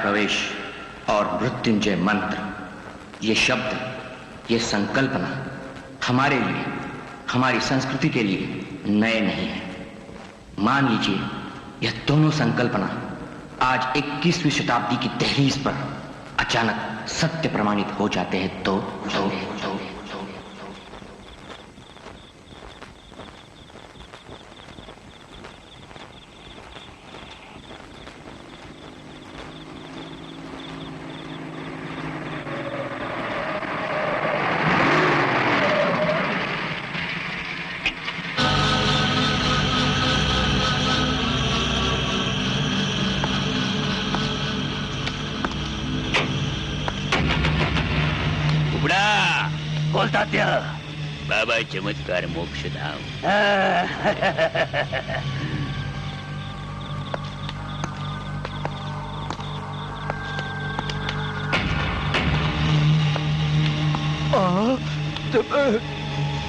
प्रवेश और मृत्युंजय मंत्र, ये शब्द, ये संकल्पना हमारे लिए, हमारी संस्कृति के लिए नए नहीं है। मान लीजिए यह दोनों संकल्पना आज 21वीं शताब्दी की दहलीज पर अचानक सत्य प्रमाणित हो जाते हैं तो बाबा चमत्कार मोक्षधाम।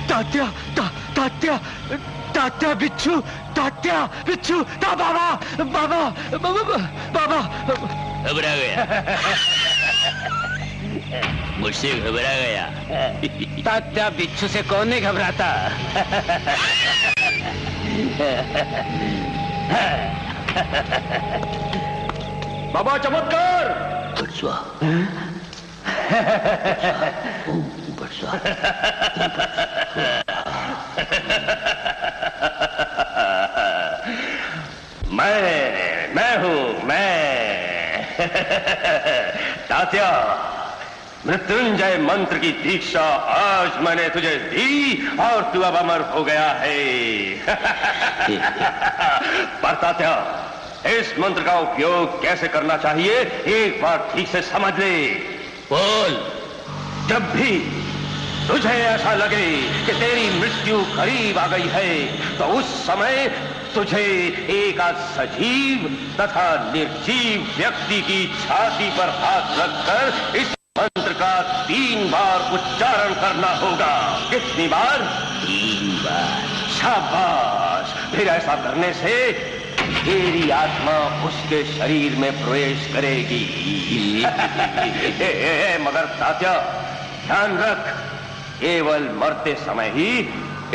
तात्या तात्या तात्या बिच्छू, तात्या बिच्छू, बाबा बाबा बाबा घबरा गया, मुझसे घबरा गया। तात्या बिच्छू से कौन नहीं घबराता। बाबा चमत्कार। मैं हूँ तात्या, मृत्युंजय मंत्र की दीक्षा आज मैंने तुझे दी और तू अब अमर हो गया है। पर तात्या, इस मंत्र का उपयोग कैसे करना चाहिए एक बार ठीक से समझ ले। बोल। जब भी तुझे ऐसा लगे कि तेरी मृत्यु करीब आ गई है तो उस समय तुझे एक सजीव तथा निर्जीव व्यक्ति की छाती पर हाथ रखकर इस मंत्र का 3 बार उच्चारण करना होगा। कितनी बार? 3 बार। शाबाश। फिर ऐसा करने से तेरी आत्मा उसके शरीर में प्रवेश करेगी। मगर तात्या ध्यान रख, केवल मरते समय ही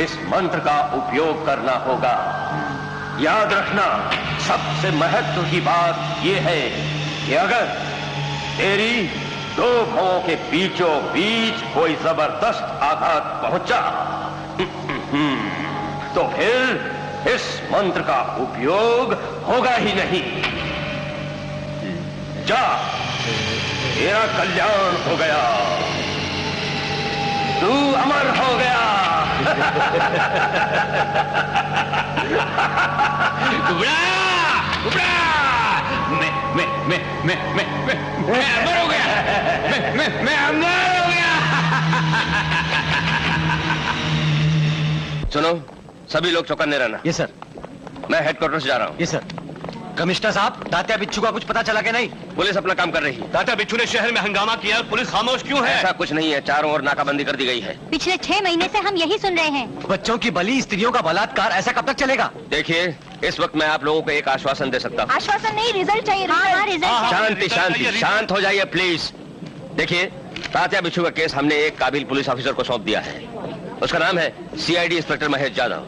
इस मंत्र का उपयोग करना होगा। याद रखना, सबसे महत्व की बात यह है कि अगर तेरी 2 भवों के बीचों बीच कोई जबरदस्त आघात पहुंचा तो फिर इस मंत्र का उपयोग होगा ही नहीं। जा, तेरा कल्याण हो गया, तू अमर हो गया। घबरा, घबरा। मैं अमर हो गया। मैं अमर हो गया। सुनो, सभी लोग चौकन्ने रहना। ये सर। मैं हेडक्वार्टर से जा रहा हूँ। ये सर। कमिश्नर साहब, तात्या बिच्छू का कुछ पता चला कि नहीं? पुलिस अपना काम कर रही है। तात्या बिच्छू ने शहर में हंगामा किया, पुलिस खामोश क्यों है? ऐसा कुछ नहीं है, चारों ओर नाकाबंदी कर दी गई है। पिछले 6 महीने से हम यही सुन रहे हैं। बच्चों की बलि, स्त्रियों का बलात्कार, ऐसा कब तक चलेगा? देखिए, इस वक्त मैं आप लोगों को एक आश्वासन दे सकता हूँ। आश्वासन नहीं, रिजल्ट चाहिए। हाँ, रिजल्ट। शांति शांति, शांत हो जाइए प्लीज। देखिए, तात्या बिच्छू का केस हमने एक काबिल पुलिस ऑफिसर को सौंप दिया है। उसका नाम है CID इंस्पेक्टर महेश यादव,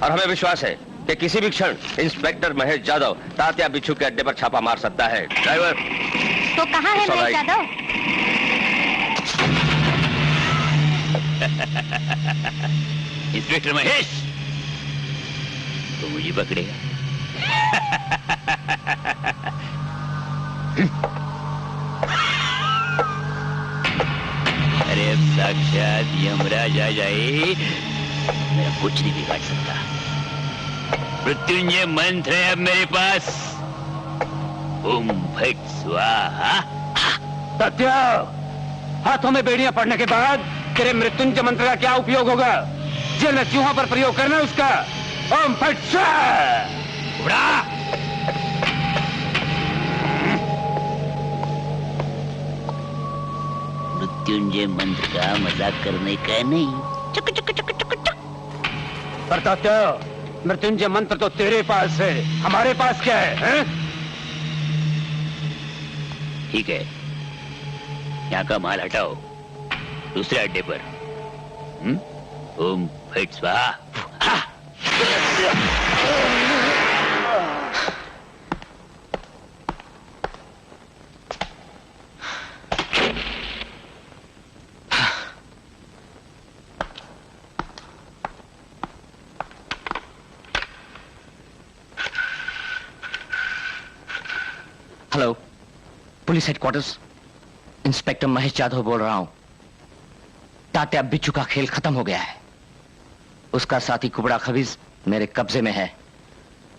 और हमें विश्वास है कि किसी भी क्षण इंस्पेक्टर महेश यादव तात्या बिच्छू के अड्डे पर छापा मार सकता है। ड्राइवर। तो कहाँ है महेश यादव? इंस्पेक्टर महेश तो मुझे पकड़ेगा। अरे अब साक्षात यमराज आ जाए, मेरा कुछ नहीं बिगाड़ सकता। मृत्युंजय मंत्र है अब मेरे पास। ओम फट स्वाहा। तात्या, हाथों में बेड़ियां पड़ने के बाद तेरे मृत्युंजय मंत्र का क्या उपयोग होगा? जेल में चूहों पर प्रयोग करना उसका। ओम फट स्वाहा। उड़ा। मृत्युंजय मंत्र का मजाक करने का नहीं। चुक चुक चुक चुक चुक। पर तात्या, मृत्युंजय मंत्र तो तेरे पास है, हमारे पास क्या है? ठीक है, यहाँ का माल हटाओ, दूसरे अड्डे पर। ओम फट स्वाहा। Hello, police headquarters, inspector Mahesh Yadav बोल रहा हूं। तात्या बिच्छू का खेल खत्म हो गया है। उसका साथी कुबड़ा खबीज मेरे कब्जे में है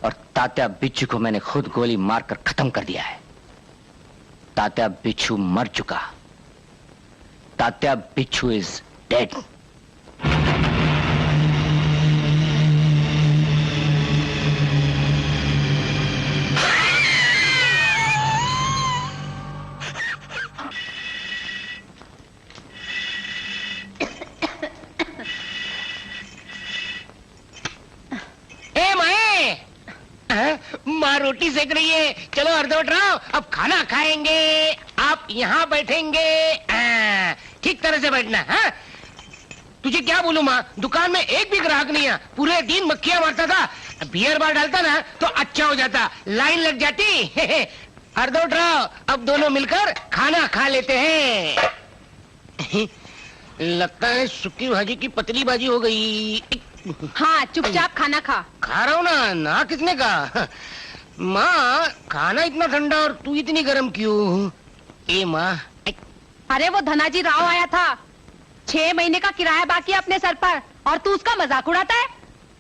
और तात्या बिच्छू को मैंने खुद गोली मारकर खत्म कर दिया है। तात्या बिच्छू मर चुका। तात्या बिच्छू इज डेड। माँ रोटी सेक रही है, चलो अर्धवट राव, अब खाना खाएंगे। आप यहाँ बैठेंगे, ठीक तरह से बैठना। हाँ? तुझे क्या बोलूं माँ, दुकान में एक भी ग्राहक नहीं है। पूरे दिन मक्खियां मारता था, बियर बार डालता ना तो अच्छा हो जाता, लाइन लग जाती। अर्धवट राव, अब दोनों मिलकर खाना खा लेते हैं। लगता है सुक्की भाजी की पतली भाजी हो गई। हाँ, चुपचाप खाना खा। खा रहा हूँ ना किसने कहा? माँ, खाना इतना ठंडा और तू इतनी गर्म क्यों? ए माँ। अरे वो धनाजी राव आया था, 6 महीने का किराया बाकी है अपने सर पर, और तू उसका मजाक उड़ाता है,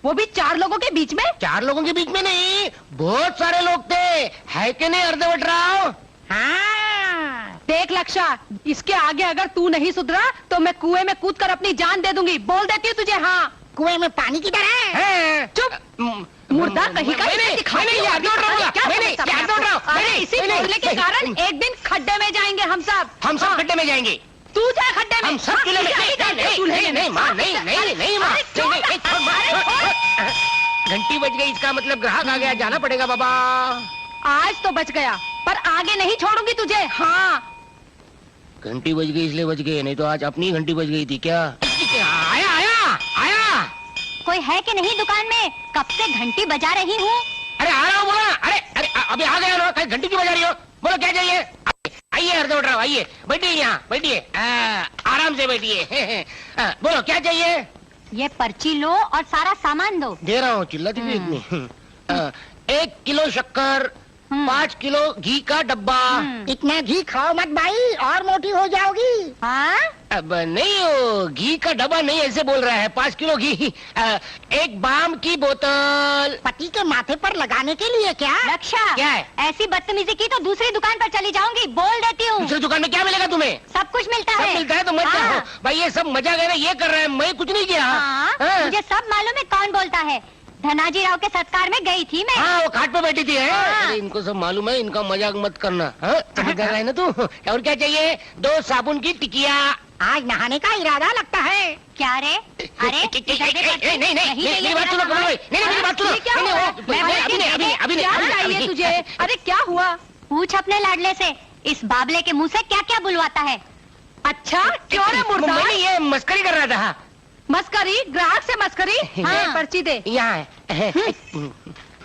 वो भी 4 लोगों के बीच में। 4 लोगों के बीच में नहीं, बहुत सारे लोग थे, है कि नहीं अर्धवट राव? हाँ। देख लक्षा, इसके आगे अगर तू नहीं सुधरा तो मैं कुएं में कूद कर अपनी जान दे दूंगी। बोल देती हूँ तुझे। हाँ, कुएं में पानी किधर है? चुप, मुर्दा कहीं का। इसी बोलने के कारण एक दिन खड्डे में जाएंगे हम सब। हम सब खड्डे में जाएंगे। तू जा खड्डे में। हम सब चूल्हे में। नहीं माँ, नहीं माँ। घंटी बज गई, इसका मतलब ग्राहक आ गया, जाना पड़ेगा बाबा। आज तो बच गया, पर आगे नहीं छोड़ूंगी तुझे। हाँ, घंटी बज गई इसलिए बच गई, नहीं तो आज अपनी घंटी बज गई थी क्या? आया आया आया। कोई है कि नहीं दुकान में? कब से घंटी बजा रही हूँ। अरे आ रहा हूँ, बोला। अरे अरे अभी आ गया ना, कहीं घंटी क्यों बजा रही हो? बोलो क्या चाहिए? आइए अर्धवट राव, आइए, बैठिए यहाँ, बैठिए, आराम से बैठिए। बोलो क्या चाहिए? ये पर्ची लो और सारा सामान दो। दे रहा हूँ, चिल्लाती भी इतनी। 1 किलो शक्कर, 5 किलो घी का डब्बा। इतना घी खाओ मत भाई, और मोटी हो जाओगी। हाँ? अब नहीं, हो घी का डब्बा नहीं, ऐसे बोल रहा है। 5 किलो घी, 1 बाम की बोतल। पति के माथे पर लगाने के लिए क्या? रक्षा, क्या है? ऐसी बदतमीजी की तो दूसरी दुकान पर चली जाऊंगी, बोल देती हूँ। दूसरी दुकान में क्या मिलेगा तुम्हें? सब कुछ मिलता सब है। मिलता है तो मत जाओ भाई, ये सब मजा कर रहे, ये कर रहे हैं, मैं कुछ नहीं किया। हाँ, मुझे सब मालूम है कौन बोलता है। धनाजी राव के सत्कार में गई थी मैं। हाँ, वो खाट पे बैठी थी। हाँ। अरे इनको सब मालूम है, इनका मजाक मत करना। समझदार है ना तू? और क्या चाहिए? 2 साबुन की टिकिया। आज नहाने का इरादा लगता है। क्या रे? अरे नहीं, मेरी बात सुनो, मेरी बात सुनो। अभी क्या चाहिए तुझे? अरे क्या हुआ? पूछ अपने लाडले से, इस बाबले के मुंह से क्या क्या बुलवाता है। अच्छा, क्यों रे मुर्दा? मैं ये मस्करी कर रहा था। मस्करी? ग्राहक से मस्करी? हाँ, पर्ची दे। यहाँ है।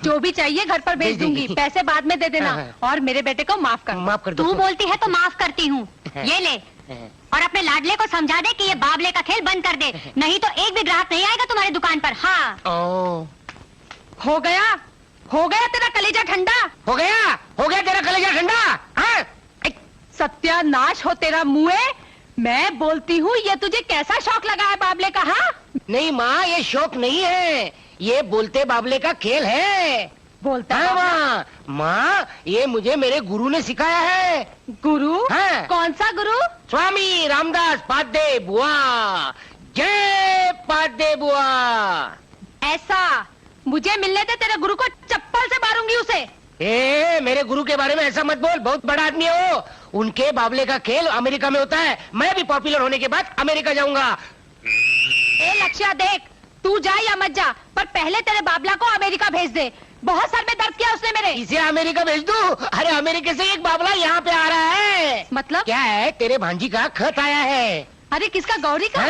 जो भी चाहिए घर पर भेज दूंगी, पैसे बाद में दे देना, और मेरे बेटे को माफ कर। माफ कर दो। तू बोलती है तो माफ करती हूँ। ये ले, और अपने लाडले को समझा दे कि ये बाबले का खेल बंद कर दे, नहीं तो एक भी ग्राहक नहीं आएगा तुम्हारी दुकान पर। हाँ। हो गया तेरा कलेजा ठंडा। हो गया तेरा कलेजा ठंडा। हाँ? सत्यानाश हो तेरा मुँह। मैं बोलती हूँ, ये तुझे कैसा शौक लगा है बाबले का? हाँ? नहीं माँ, ये शौक नहीं है, ये बोलते बाबले का खेल है। बोलता है माँ, ये मुझे मेरे गुरु ने सिखाया है। गुरु? हाँ। कौन सा गुरु? स्वामी रामदास पादे बुआ। जय पादे बुआ। ऐसा? मुझे मिलने दे, तेरे गुरु को चप्पल से मारूंगी उसे। मेरे गुरु के बारे में ऐसा मत बोल, बहुत बड़ा आदमी हो। उनके बाबले का खेल अमेरिका में होता है, मैं भी पॉपुलर होने के बाद अमेरिका जाऊंगा। लक्ष्या देख, तू जा या मत जा, पर पहले तेरे बाबला को अमेरिका भेज दे, बहुत सर में दर्द किया उसने मेरे। इसे अमेरिका भेज दूं? अरे अमेरिका से एक बाबला यहाँ पे आ रहा है। मतलब क्या है, तेरे भांजी का खत आया है। अरे किसका? गौरी का?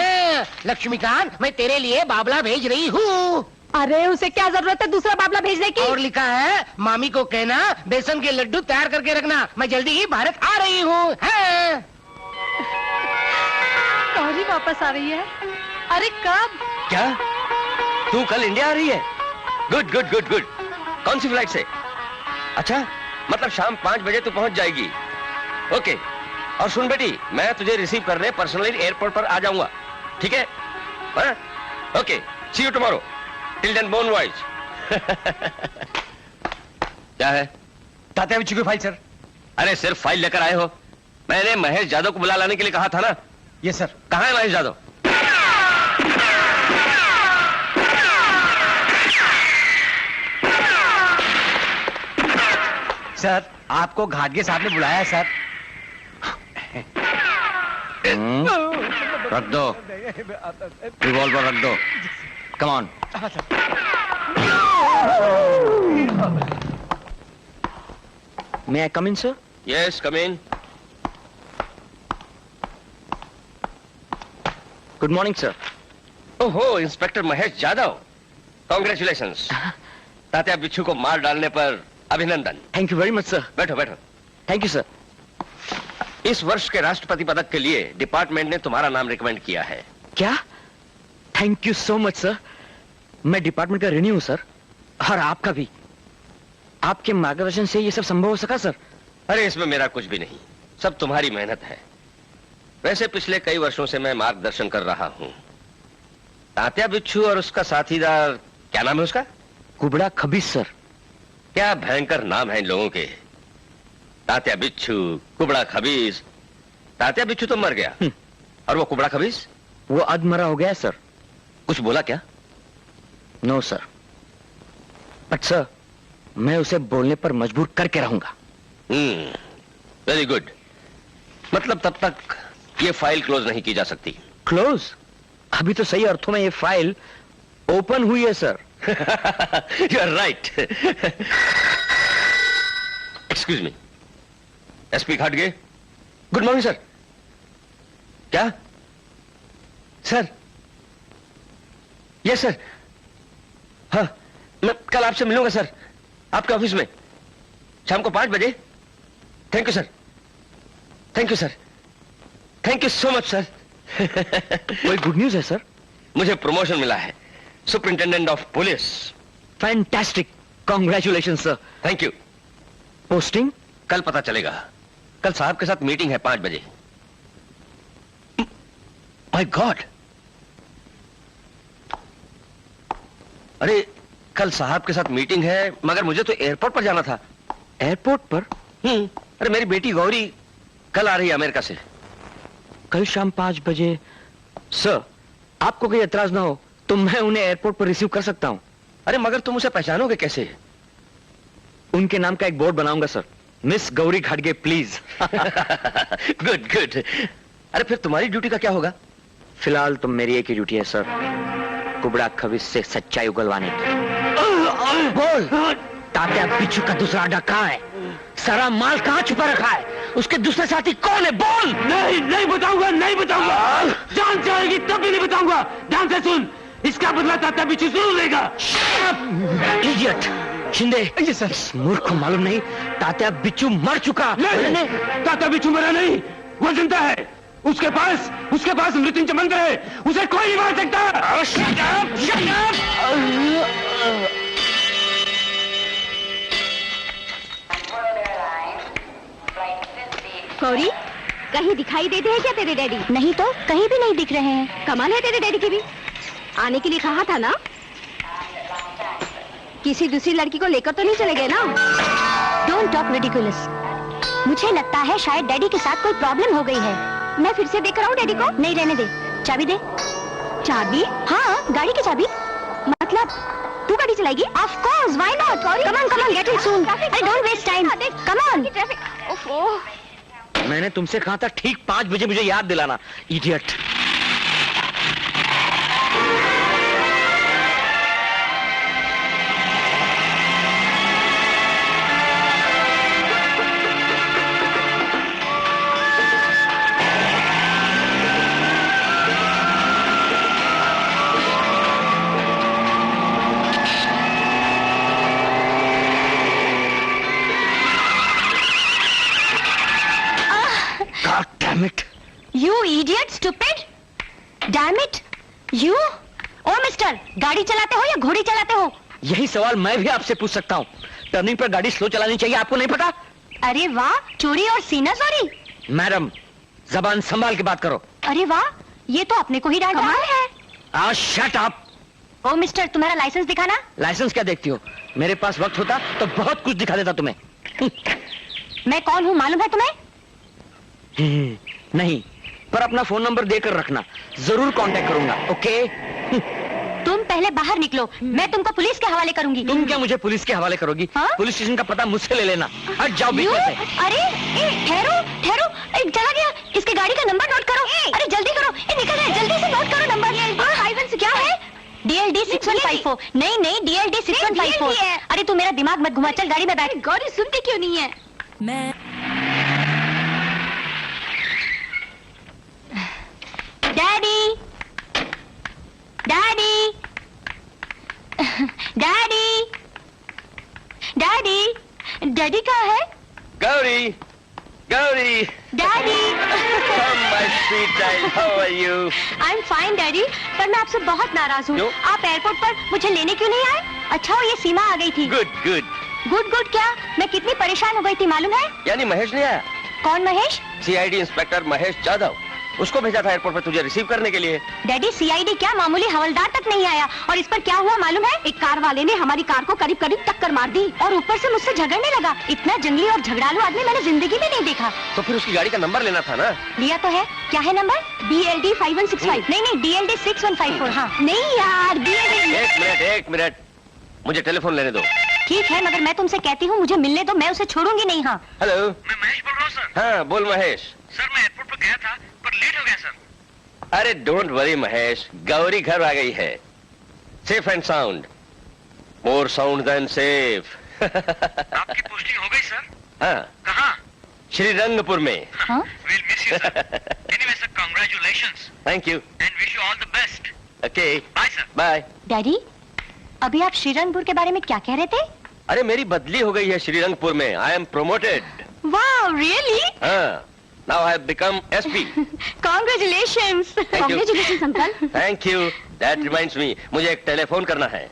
लक्ष्मीकांत, मैं तेरे लिए बाबला भेज रही हूँ। अरे उसे क्या जरूरत है दूसरा बाबला भेजने की? और लिखा है, मामी को कहना बेसन के लड्डू तैयार करके रखना, मैं जल्दी ही भारत आ रही हूँ। गौरी वापस आ रही है? अरे कब? क्या तू कल इंडिया आ रही है? Good good good good. कौन सी फ्लाइट से? अच्छा, मतलब शाम 5 बजे तू पहुंच जाएगी। ओके। और सुन बेटी, मैं तुझे रिसीव करने पर्सनली एयरपोर्ट पर आ जाऊंगा, ठीक है? Okay, see you tomorrow. Till then bon voice. क्या है? तात्या बिच्छू की फाइल सर। अरे सिर्फ फाइल लेकर आए हो? मैंने महेश यादव को बुला लाने के लिए कहा था ना। Yes sir. कहाँ है महेश यादव? सर आपको घाटगे साहब ने बुलाया है सर। रख दो, रिवॉल्वर रख दो। Come on. May I come in, sir? Yes, come in. Good morning, sir. ओहो, इंस्पेक्टर महेश यादव, कॉन्ग्रेचुलेशंस। तात्या बिच्छू को मार डालने पर अभिनंदन। Thank you very much, sir. बैठो बैठो। Thank you, sir. इस वर्ष के राष्ट्रपति पदक के लिए डिपार्टमेंट ने तुम्हारा नाम रिकमेंड किया है। क्या? Thank you so much, sir. मैं डिपार्टमेंट का ऋणी हूं सर, और आपका भी। आपके मार्गदर्शन से ये सब संभव हो सका सर। अरे इसमें मेरा कुछ भी नहीं, सब तुम्हारी मेहनत है। वैसे पिछले कई वर्षों से मैं मार्गदर्शन कर रहा हूं। तात्या बिच्छू और उसका साथीदार, क्या नाम है उसका? कुबड़ा खबीस सर। क्या भयंकर नाम है इन लोगों के। तात्या बिच्छू, कुबड़ा खबीस। तात्या बिच्छू तो मर गया, और वो कुबड़ा खबीस? वो अधमरा हो गया सर। कुछ बोला क्या? नो सर, बट सर मैं उसे बोलने पर मजबूर करके रहूंगा। Very good. मतलब तब तक ये फाइल क्लोज नहीं की जा सकती। क्लोज? अभी तो सही अर्थों में ये फाइल ओपन हुई है sir. You are right. Excuse me, SP घाटगे। Good morning sir. क्या सर? Yes sir. हाँ, मैं कल आपसे मिलूंगा सर, आपके ऑफिस में शाम को 5 बजे। Thank you sir. Thank you sir. Thank you so much sir. कोई गुड न्यूज है सर? मुझे प्रमोशन मिला है, superintendent of police. Fantastic, congratulation sir. Thank you. Posting? कल पता चलेगा। कल साहब के साथ मीटिंग है 5 बजे। My God! अरे कल साहब के साथ मीटिंग है, मगर मुझे तो एयरपोर्ट पर जाना था। एयरपोर्ट पर? अरे मेरी बेटी गौरी कल आ रही है अमेरिका से। कल शाम 5 बजे? सर आपको कोई एतराज ना हो तो मैं उन्हें एयरपोर्ट पर रिसीव कर सकता हूं। अरे मगर तुम उसे पहचानोगे कैसे? उनके नाम का एक बोर्ड बनाऊंगा सर, मिस गौरी घाटगे प्लीज। Good good. अरे फिर तुम्हारी ड्यूटी का क्या होगा? फिलहाल तो मेरी एक ही ड्यूटी है सर, कुबड़ा खबीस से सच्चाई उगलवाने की। बोल, तात्या बिच्छू का दूसरा अड्डा कहाँ है? सारा माल कहाँ छुपा रखा है? उसके दूसरे साथी कौन है? बोल। नहीं बताऊंगा, नहीं बताऊंगा। जान जाएगी तब भी नहीं बताऊंगा। ध्यान से सुन, इसका बदला तात्या बिच्छू जरूर लेगा। इडियट शिंदे, इस मूर्ख को मालूम नहीं तात्या बिच्छू मर चुका। नहीं, तात्या बिच्छू मरा नहीं, वो जिंदा है। उसके पास मृत्युंजय मंत्र है, उसे कोई नहीं मार सकता। Shut up, shut up! Gauri, कहीं दिखाई देते हैं क्या तेरे डैडी? नहीं तो कहीं भी नहीं दिख रहे हैं। कमाल है तेरे डैडी की भी। आने के लिए कहा था ना? किसी दूसरी लड़की को लेकर तो नहीं चले गए ना? Don't talk ridiculous. मुझे लगता है शायद डैडी के साथ कोई प्रॉब्लम हो गई है। मैं फिर से देख रहा हूँ डैडी को। नहीं रहने दे, चाबी दे। चाबी? हाँ, गाड़ी की चाबी। मतलब तू गाड़ी चलाएगी? Of course, why not? Come on, get it soon. अरे don't waste time, come on. ओफो, मैंने तुमसे कहा था ठीक 5 बजे मुझे याद दिलाना, idiot. Damn it! You idiot, stupid! Damn it! You! ओ मिस्टर, गाड़ी चलाते हो या घोड़ी चलाते हो? यही सवाल मैं भी आपसे पूछ सकता हूँ। टर्निंग पर गाड़ी स्लो चलानी चाहिए, आपको नहीं पता? अरे वाह, चोरी और सीना सॉरी। मैडम, जबान संभाल के बात करो। अरे वाह, ये तो अपने को ही डांट रहा है। Shut up. ओ मिस्टर, तुम्हारा लाइसेंस दिखाना। लाइसेंस क्या देखती हो? मेरे पास वक्त होता तो बहुत कुछ दिखा देता तुम्हें। मैं कौन हूँ मालूम है तुम्हें? नहीं, पर अपना फोन नंबर देकर रखना, जरूर कांटेक्ट करूंगा। ओके? तुम पहले बाहर निकलो, मैं तुमको पुलिस के हवाले करूंगी। तुम क्या मुझे पुलिस के हवाले करोगी? हाँ? पुलिस स्टेशन का पता मुझसे ले लेना। हट जाओ बीच में से। अरे ठहरो ठहरो, चला गया। इसके गाड़ी का नंबर नोट करो। अरे जल्दी करो, निकल गया, जल्दी से नोट करो नंबर। क्या है? DLD 6154। नहीं नहीं, DLD 6154। अरे तू मेरा दिमाग मत घुमा, चल गाड़ी में बैठ। गौरी सुनती क्यों नहीं है? मैं daddy daddy daddy daddy daddy कहाँ है? Gauri, Gauri. Daddy. Come my sweet child, how are you? I'm fine daddy, पर मैं आपसे बहुत नाराज हूँ। क्यों? आप एयरपोर्ट पर मुझे लेने क्यों नहीं आए? अच्छा हो ये सीमा आ गई थी। Good good. गुड गुड क्या? मैं कितनी परेशान हो गई थी मालूम है? यानी महेश नहीं आया? कौन महेश? CID इंस्पेक्टर महेश जाधव, उसको भेजा था एयरपोर्ट पर तुझे रिसीव करने के लिए। डैडी CID क्या, मामूली हवलदार तक नहीं आया। और इस पर क्या हुआ मालूम है? एक कार वाले ने हमारी कार को करीब करीब टक्कर मार दी और ऊपर से मुझसे झगड़ने लगा। इतना जंगली और झगड़ालू आदमी मैंने जिंदगी में नहीं देखा। तो फिर उसकी गाड़ी का नंबर लेना था ना? लिया तो है। क्या है नंबर? DLD 5165। नहीं नहीं, DLD 6154। हाँ नहीं यार, DLD। एक मिनट, मुझे टेलीफोन लेने दो। ठीक है, मगर मैं तुमसे कहती हूँ मुझे मिलने दो, मैं उसे छोड़ूंगी नहीं। हाँ हेलो, मैं महेश बोल रहा हूँ सर। हाँ बोल महेश। सर मैं एयरपोर्ट पर गया था पर लेट हो गया सर। अरे डोंट वरी महेश, गौरी घर आ गई है, safe and sound, more sound than safe. आपकी पोस्टिंग हो गई सर? हाँ। कहाँ? श्रीरंगपुर में। हाँ? We'll miss you sir. Anyway sir, congratulations thank you. and wish you all the best. Okay Bye sir. Bye. Daddy, अभी आप श्रीरंगपुर के बारे में क्या कह रहे थे? अरे मेरी बदली हो गई है श्रीरंगपुर में, आई एम प्रोमोटेड। वाह रियली? हाँ, now I have become SP। Congratulations. Congratulations uncle. Thank you. That reminds me, मुझे एक टेलीफोन करना है।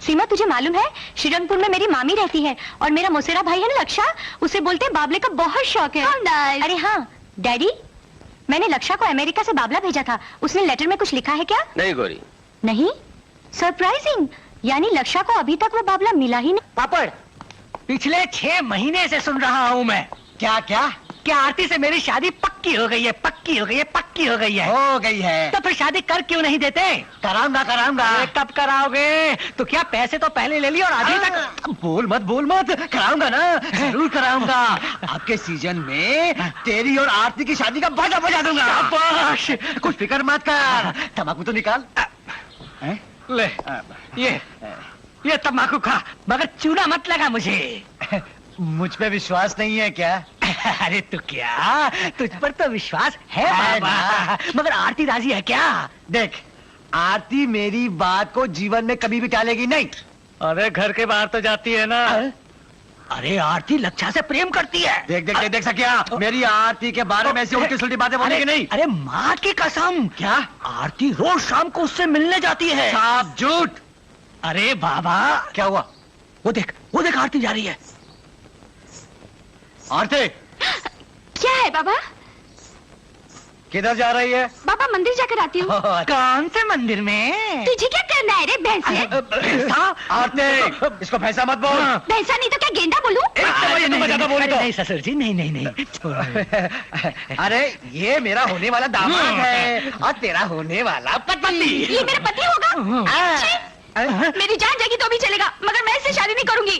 सीमा तुझे मालूम है श्रीरंगपुर में मेरी मामी रहती है और मेरा मौसेरा भाई है ना लक्षा, उसे बोलते हैं बाबले का बहुत शौक है। अरे हाँ डैडी, मैंने लक्षा को अमेरिका से बाबला भेजा था, उसने लेटर में कुछ लिखा है क्या? नहीं गौरी। नहीं? सरप्राइजिंग, यानी लक्षा को अभी तक वो बाबला मिला ही नहीं। पापड़, पिछले 6 महीने से सुन रहा हूँ मैं। क्या क्या? क्या आरती से मेरी शादी पक्की हो गई है, पक्की हो गई है, पक्की हो गई है। हो गई है तो फिर शादी कर क्यों नहीं देते? कराऊंगा कराऊंगा। कब कराओगे? तो क्या पैसे तो पहले ले लिए और आगे तक? बोल मत कराऊंगा ना, जरूर कराऊंगा। आपके सीजन में तेरी और आरती की शादी का बाजा बजा दूंगा। शाबाश, कुछ फिक्र मत कर। तम्बाकू तो निकाल। ले ये तम्बाकू खा, मगर चूना मत लगा मुझे। मुझ पे विश्वास नहीं है क्या? अरे तू क्या, तुझ पर तो विश्वास है बाबा, मगर आरती राजी है क्या? देख, आरती मेरी बात को जीवन में कभी भी टालेगी नहीं। अरे घर के बाहर तो जाती है ना। अरे आरती लक्षा से प्रेम करती है। देख सकिया, मेरी आरती के बारे में ऐसी उल्टी सुल्टी बातें बोलेगी नहीं। अरे माँ की कसम। क्या? आरती रोज शाम को उससे मिलने जाती है। साफ झूठ। अरे बाबा, क्या हुआ? वो देख आरती जा रही है। आरती क्या है बाबा? किधर जा रही है? बाबा मंदिर जाकर आती हूँ। कौन से मंदिर में? तुझे क्या करना है रे भैंसे? आरती, इसको भैंसा मत बोल। भैंसा नहीं तो क्या गेंदा बोलूं? नहीं ससुर जी, नहीं। अरे ये मेरा होने वाला दामाद है और तेरा होने वाला पति। ये मेरा पति होगा? मेरी जान जाएगी तो भी चलेगा, मगर मैं इससे शादी नहीं करूंगी।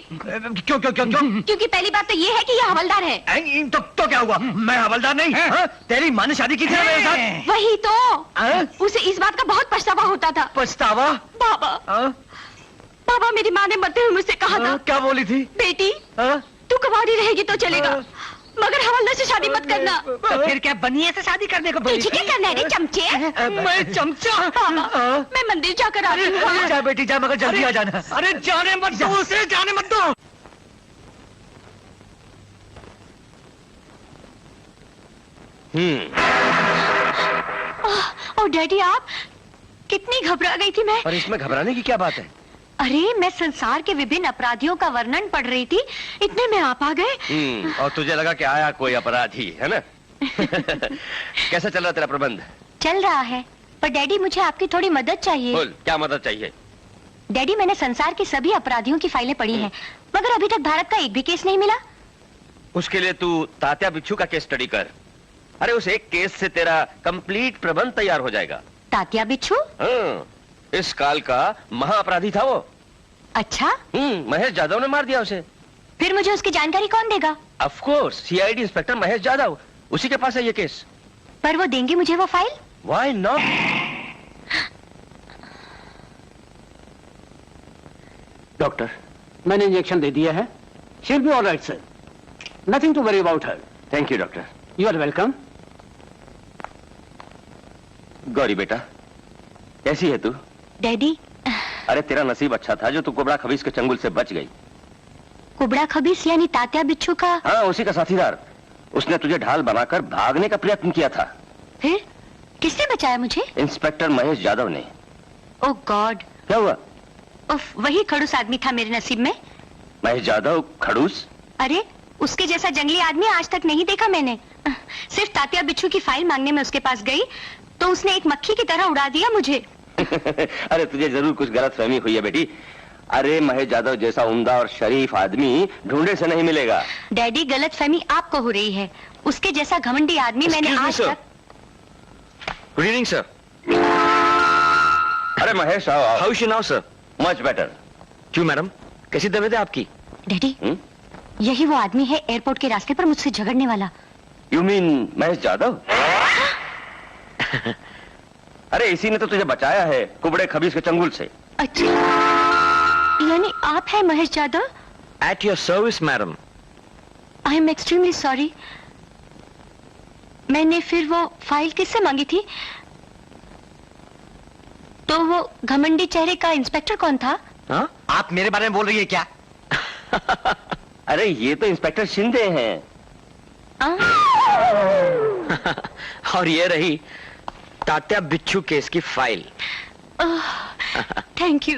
क्यों? क्योंकि पहली बात तो ये है कि ये हवलदार है। तो क्या हुआ? मैं हवलदार नहीं? तेरी माँ ने शादी की थी ना मेरे साथ। वही तो, उसे इस बात का बहुत पछतावा होता था। पछतावा? बाबा मेरी माँ ने मरते हुए मुझसे कहा था। क्या बोली थी? बेटी तू कुंवारी रहेगी तो चलेगा, मगर हवलदार से शादी मत करना। तो फिर क्या बनिए से शादी करने को बोली? तुझे क्या करना है रे चमचे? मैं चमचा? मैं मंदिर जाकर आ रही हूँ। जा बेटी जा, मगर जल्दी आ जाना। अरे जाने मत दो उसे, जाने मत दो। ओह डैडी, आप कितनी घबरा गई थी मैं। पर इसमें घबराने की क्या बात है? अरे मैं संसार के विभिन्न अपराधियों का वर्णन पढ़ रही थी, इतने में आप आ गए। और तुझे लगा कि आया कोई अपराधी है ना? कैसा चल रहा तेरा प्रबंध? चल रहा है, पर डैडी मुझे आपकी थोड़ी मदद चाहिए। बोल, क्या मदद चाहिए? डैडी, मैंने संसार के सभी अपराधियों की फाइलें पढ़ी हैं, मगर अभी तक भारत का एक भी केस नहीं मिला। उसके लिए तू तात्या बिच्छू का केस स्टडी कर। अरे उस एक केस से तेरा कंप्लीट प्रबंध तैयार हो जाएगा। तात्या बिच्छू? हाँ, इस काल का महाअपराधी था वो। अच्छा? महेश जादव ने मार दिया उसे। फिर मुझे उसकी जानकारी कौन देगा? Of course, CID inspector Mahesh Jadhav, उसी के पास है ये केस। पर वो देंगे मुझे वो फाइल? Why not? डॉक्टर, मैंने इंजेक्शन दे दिया है। She will be alright sir, nothing to worry about her. Thank you doctor. You are welcome. Gauri बेटा, कैसी है तू? डैडी, अरे तेरा नसीब अच्छा था जो तू कुबड़ा खबीस के चंगुल से बच गई। कुबड़ा खबीस यानी तात्या बिच्छू का? हाँ, उसी का साथीदार। उसने तुझे ढाल बनाकर भागने का प्रयत्न किया था। फिर किसने बचाया मुझे? इंस्पेक्टर महेश जादव ने। ओह गॉड। क्या हुआ? उफ, वही खड़ूस आदमी था मेरे नसीब में। महेश जादव खड़ूस? अरे उसके जैसा जंगली आदमी आज तक नहीं देखा मैंने। सिर्फ तात्या बिच्छू की फाइल मांगने में उसके पास गई तो उसने एक मक्खी की तरह उड़ा दिया मुझे। अरे तुझे जरूर कुछ गलतफहमी हुई है बेटी। अरे महेश जादव जैसा उम्दा और शरीफ आदमी ढूंढे से नहीं मिलेगा। डैडी, गलतफहमी आपको हो रही है। उसके जैसा घमंडी आदमी मैंने आज तक। Good evening sir. अरे महेश, आओ। How is she now sir? Much better. क्यों मैडम, कैसी तबीयत है आपकी? डैडी, यही वो आदमी है एयरपोर्ट के रास्ते पर मुझसे झगड़ने वाला। You mean Mahesh Jadhav? अरे इसी ने तो तुझे बचाया है कुबड़े खबीस के चंगुल से। अच्छा, यानी आप हैं Mahesh Jadhav? At your service madam. I am extremely sorry. मैंने फिर वो फाइल किससे मांगी थी? तो वो घमंडी चेहरे का इंस्पेक्टर कौन था? हाँ? आप मेरे बारे में बोल रही है क्या? अरे ये तो इंस्पेक्टर शिंदे हैं। और ये रही तात्या बिच्छू केस की file. Thank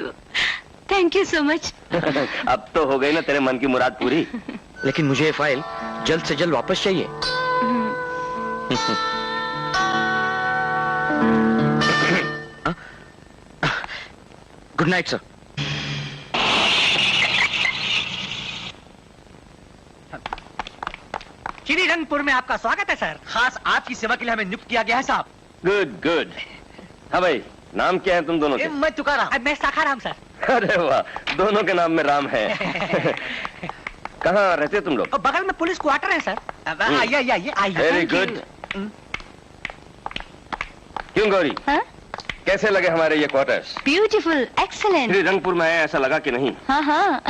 you so much. अब तो हो गई ना तेरे मन की मुराद पूरी। लेकिन मुझे ये फाइल जल्द से जल्द वापस चाहिए। Good night sir. श्रीरंगपुर में आपका स्वागत है सर। खास आपकी सेवा के लिए हमें नियुक्त किया गया है साहब। Good good. हाँ भाई, नाम क्या है तुम दोनों के? मैं तुकाराम। मैं साखाराम सर। अरे वाह, दोनों के नाम में राम है। कहाँ रहते हो तुम लोग? बगल में पुलिस क्वार्टर है सर। आइए आइए आइए। Very good. क्यों गौरी, कैसे लगे हमारे ये क्वार्टर्स? Beautiful, excellent. श्रीरंगपुर में आया ऐसा लगा कि नहीं? हाँ।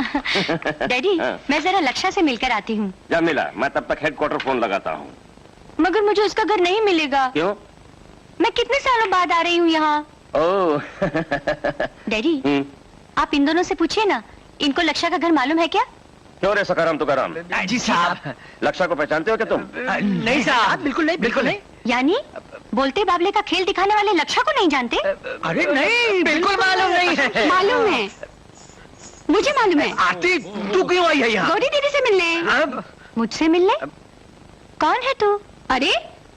डैडी, मैं जरा लक्षा से मिलकर आती हूँ। जा मिला, मैं तब तक हेडक्वार्टर फोन लगाता हूँ। मगर मुझे उसका घर नहीं मिलेगा। क्यों? मैं कितने सालों बाद आ रही हूँ यहाँ। ओह। डैडी, आप इन दोनों से पूछिए ना, इनको लक्षा का घर मालूम है क्या? क्यों रे सकाराम तुकाराम? जी साहब। लक्षा को पहचानते हो क्या तुम? नहीं साहब, बिल्कुल नहीं, बिल्कुल नहीं। यानी बोलते बाबले का खेल दिखाने वाले लक्षा को नहीं जानते? अरे नहीं, बिल्कुल मालूम नहीं है। मालूम है, मुझे मालूम है। आरती, तू क्यों आई है यहाँ? गौरी दीदी से मिलने। अब मुझसे मिलने? कौन है तू? अरे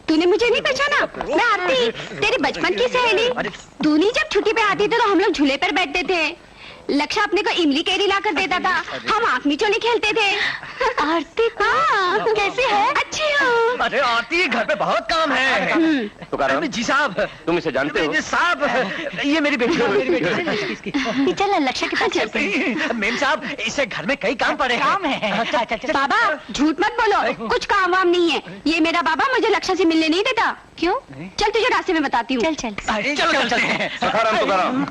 तूने मुझे नहीं पहचाना? मैं आरती, तेरी बचपन की सहेली। दूनी जब छुट्टी पे आती थी तो हम लोग झूले पर बैठते थे। लक्षा अपने को इमली कैरी ला कर देता था, हम आंख मिचोली खेलते थे। आरती, हाँ, कैसे है? अच्छी हो। अरे आरती, घर पे बहुत काम है। तुकाराम जी साहब। तुम इसे जानते हो? साहब, ये मेरी बेटी है। चल लक्षा के पास चलते हैं। मेम साहब, इसे घर में कई काम पड़े हैं। काम है। बाबा झूठ मत बोलो, कुछ काम वाम नहीं है। ये मेरा बाबा मुझे लक्षा से मिलने नहीं देता। क्यों? चल तुझे रास्ते में बताती हूँ। चल। चलो चलते हैं। सखाराम तुकाराम,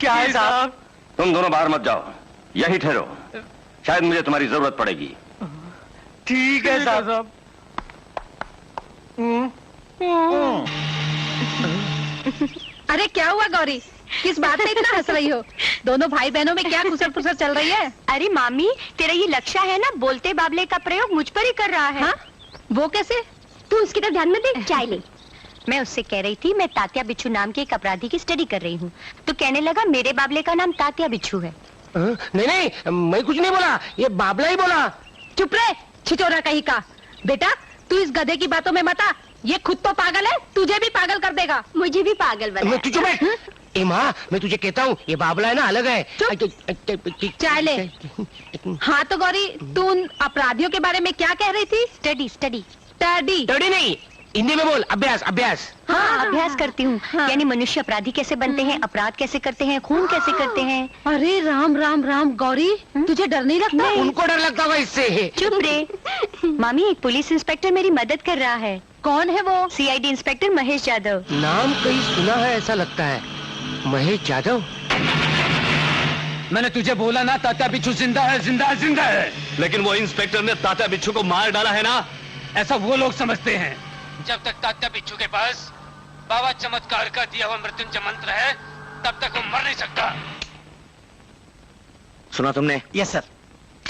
क्या है साहब? तुम दोनों बाहर मत जाओ, यहीं ठहरो, शायद मुझे तुम्हारी जरूरत पड़ेगी। ठीक है साहब। अरे क्या हुआ गौरी, किस बात में इतना हंस रही हो? दोनों भाई बहनों में क्या कुसर पुसर चल रही है? अरे मामी, तेरा ये लक्ष्य है ना, बोलते बाबले का प्रयोग मुझ पर ही कर रहा है। हाँ? वो कैसे? तू उसकी तरफ ध्यान में दे, चाय ले। मैं उससे कह रही थी मैं तात्या बिच्छू नाम के एक अपराधी की स्टडी कर रही हूँ, तो कहने लगा मेरे बाबले का नाम तात्या बिच्छू है। नहीं नहीं, मैं कुछ नहीं बोला, ये बाबला ही बोला। चुप रहे, छिचोरा कहीं का। बेटा तू इस गधे की बातों में मत आ, ये खुद तो पागल है, तुझे भी पागल कर देगा। मुझे भी पागल बना। तू चुप बैठ। ए माँ, मैं तुझे कहता हूँ ये बाबला है ना अलग है। चाय ले। हाँ तो गौरी, तू उन अपराधियों के बारे में क्या कह रही थी? स्टडी स्टडी स्टडी नहीं, हिंदी में बोल। अभ्यास अभ्यास। हाँ, अभ्यास करती हूँ। हाँ। यानी मनुष्य अपराधी कैसे बनते हैं, अपराध कैसे करते हैं, खून कैसे करते हैं। अरे राम राम राम गौरी, तुझे डर नहीं लगता? उनको डर लगता होगा इससे। चुप रे। मामी, एक पुलिस इंस्पेक्टर मेरी मदद कर रहा है। कौन है वो? CID inspector Mahesh Yadav. नाम कहीं सुना है ऐसा लगता है। महेश यादव। मैंने तुझे बोला ना तात्या बिच्छू जिंदा है, जिंदा है, जिंदा है। लेकिन वो इंस्पेक्टर ने तात्या बिच्छू को मार डाला है ना। ऐसा वो लोग समझते हैं। जब तक तात्या बिच्छू के पास बाबा चमत्कार का दिया हुआ मृत्युंजय मंत्र है, तब तक वो मर नहीं सकता। सुना तुमने? Yes sir.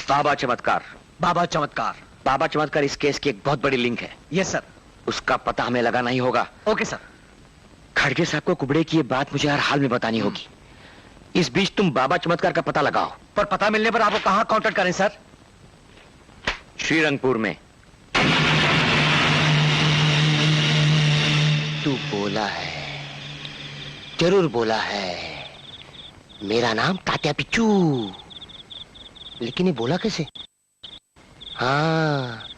बाबा चमत्कार। बाबा चमत्कार। बाबा चमत्कार इस केस की एक बहुत बड़ी लिंक है। Yes sir. उसका पता हमें लगाना ही होगा। Okay sir. खड़गे साहब को कुबड़े की ये बात मुझे हर हाल में बतानी होगी। इस बीच तुम बाबा चमत्कार का पता लगाओ। पर पता मिलने पर आपको कहाँ कांटेक्ट करें सर? श्रीरंगपुर में। तू बोला है, जरूर बोला है, मेरा नाम तात्या बिच्छू। लेकिन ये बोला कैसे? हाँ,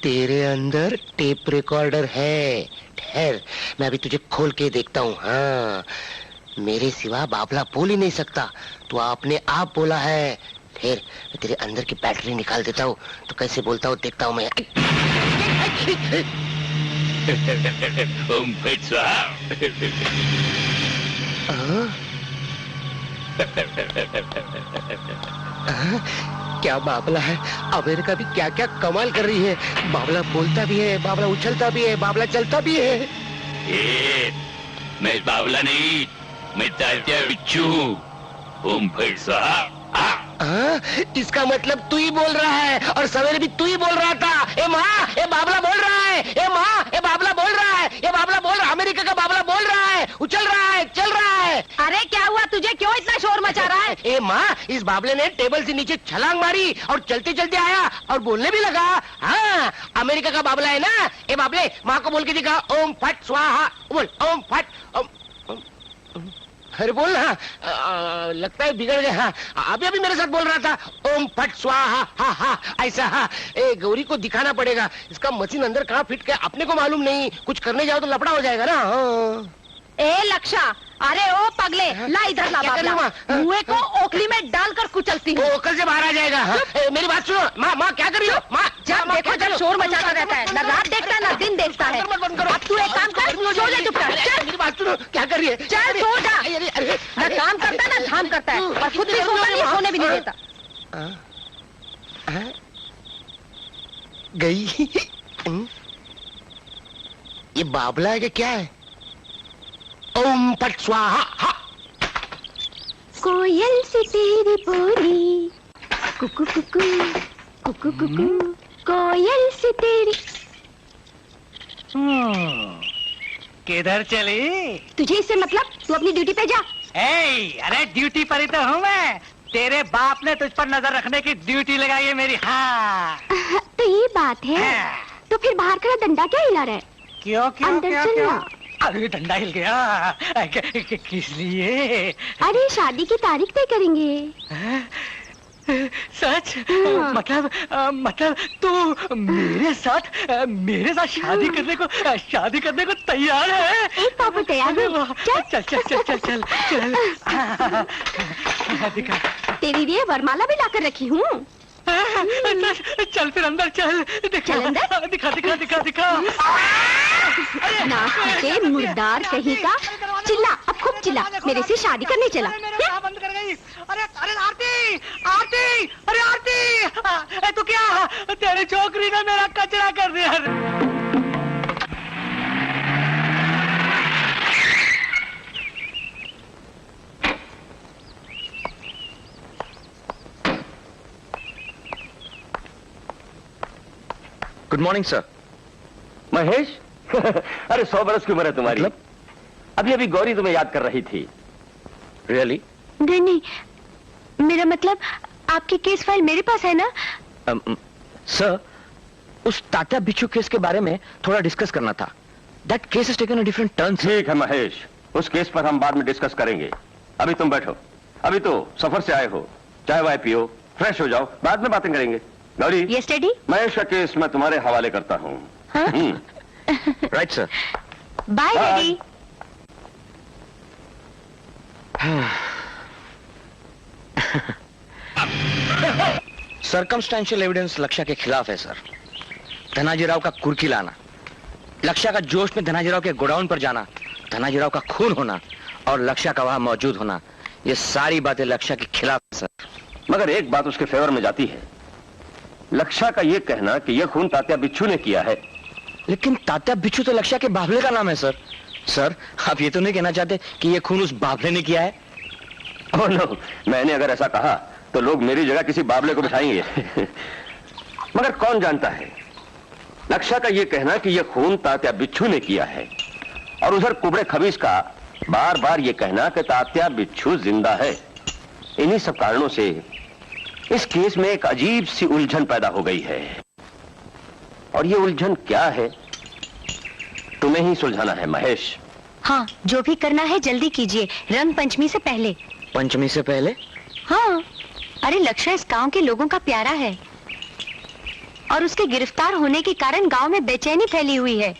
तेरे अंदर टेप रिकॉर्डर है। ठहर, मैं अभी तुझे खोल के देखता हूँ। हाँ, मेरे सिवा बाबला बोल ही नहीं सकता, तू आपने आप बोला है। ठहर, मैं तेरे अंदर की बैटरी निकाल देता हूँ, तो कैसे बोलता हूँ देखता हूँ मैं। क्या बाबला है, अमेरिका भी क्या क्या कमाल कर रही है। बाबला बोलता भी है, बाबला उछलता भी है, बाबला चलता भी है। मैं बाबला नहीं, मैं तात्या बिच्छू। ओम फट स्वाहा। इसका मतलब तू ही बोल रहा है, और सवेरे भी तू ही बोल रहा था। ए माँ, ये बाबला बोल रहा है। ए माँ, ये बाबला बोल रहा है। ये बाबला बोल रहा है, अमेरिका का बाबला बोल रहा है, उछल रहा है, चल रहा है। अरे क्या हुआ तुझे, क्यों इतना शोर मचा रहा है? ए माँ, इस बाबले ने टेबल से नीचे छलांग मारी और चलते चलते आया और बोलने भी लगा। हाँ, अमेरिका का बाबला है ना। ए बाबले, माँ को बोल के दिखा, ओम फट स्वाहा। बोल, ओम फट। अरे बोल ना। लगता है बिगड़ गया। हाँ, अभी अभी मेरे साथ बोल रहा था, ओम फट स्वाहा। हा हा, ऐसा। हाँ, ए गौरी को दिखाना पड़ेगा, इसका मशीन अंदर कहाँ फिट किया अपने को मालूम नहीं। कुछ करने जाओ तो लफड़ा हो जाएगा ना। हाँ। ए लक्षा, अरे ओ पगले, ला इधर ला बाबला। मुँह को ओखली में डालकर कुचलती हूँ। ओखल से बाहर आ जाएगा। हाँ। मेरी बात सुनो। माँ, माँ क्या कर रही हो? माँ, जब देखो जब शोर मचाता रहता है, न रात देखता है न दिन देखता है। अब तू एक काम कर, सो जा चुपचाप। चल, मेरी बात सुनो, क्या कर रही है? चल सो जा। न काम करता है न धाम करता है, और खुद भी सोता नहीं, सोने भी नहीं देता। गई। ये बाबला है कि क्या है? ओम फट स्वाहा। कोयल सी तेरी बोली, कुकु कुकु कुकु कुकु, कोयल सी तेरी। किधर चली? तुझे इससे मतलब, तू अपनी ड्यूटी पे जा। अरे ड्यूटी पर ही तो हूँ मैं। तेरे बाप ने तुझ पर नजर रखने की ड्यूटी लगाई है मेरी। हाँ। तो ये बात है। तो फिर बाहर खड़ा डंडा क्या हिला रहा है? क्यों क्यों अंदर क्यों चलना। क्यों? अरे डंडा हिल गया। किस लिए? अरे शादी की तारीख तय करेंगे। सच? मतलब तू मेरे साथ शादी करने को तैयार है? एक पापा तैयार है। चल चल चल चल चल चल। दिखा। तेरे लिए वरमाला भी लाकर रखी हूँ। चल फिर अंदर चल। चल अंदर। दिखा दिखा दिखा दिखा। नाक के मुर्दार कहीं का, चिल्ला, अब खूब चिल्ला, मेरे से शादी करने चला। बंद कर गई। अरे आरती, आरती, अरे आरती, तू क्या? तेरी छोकरी ने मेरा कचरा कर दिया। Good morning sir. महेश अरे 100 बरस की उम्र है तुम्हारी। मतलब? अभी अभी गौरी तुम्हें याद कर रही थी। रियली? नहीं, मेरा मतलब आपकी केस फाइल मेरे पास है ना? सर, उस तात्या बिच्छू केस के बारे में थोड़ा डिस्कस करना था। That case has taken a different turn. ठीक है महेश, उस केस पर हम बाद में डिस्कस करेंगे। अभी तुम बैठो, अभी तो सफर से आए हो, चाय वाय पियो, फ्रेश हो जाओ, बाद में बातें करेंगे। Gauri, yes daddy. महेश का केस मैं तुम्हारे हवाले करता हूँ। Right sir. Bye daddy. Circumstantial evidence Lakshya के खिलाफ है सर। धनाजीराव का कुर्की लाना, लक्ष्य का जोश में धनाजीराव के गोडाउन पर जाना, धनाजीराव का खून होना और लक्ष्य का वहां मौजूद होना, ये सारी बातें लक्ष्य के खिलाफ है सर। मगर एक बात उसके फेवर में जाती है, लक्ष्य का यह कहना कि यह खून तात्या बिच्छू ने किया है। लेकिन तात्या बिच्छू तो लक्ष्य के बाबले का नाम है सर। सर, आप ये तो नहीं कहना चाहते कि यह खून उस बाबले ने किया है? ओह नो, मैंने अगर ऐसा कहा तो लोग मेरी जगह किसी बाबले को बिठाएंगे। मगर कौन जानता है, लक्ष्य का यह कहना कि यह खून तात्या बिच्छू ने किया है और उधर कुबड़े खबीज का बार बार यह कहना कि तात्या बिच्छू जिंदा है। इन्हीं सब कारणों से इस केस में एक अजीब सी उलझन पैदा हो गई है। और ये उलझन क्या है, तुम्हें ही सुलझाना है महेश। हाँ, जो भी करना है जल्दी कीजिए, रंग पंचमी से पहले। पंचमी से पहले? हाँ, अरे लक्ष्य इस गांव के लोगों का प्यारा है और उसके गिरफ्तार होने के कारण गांव में बेचैनी फैली हुई है।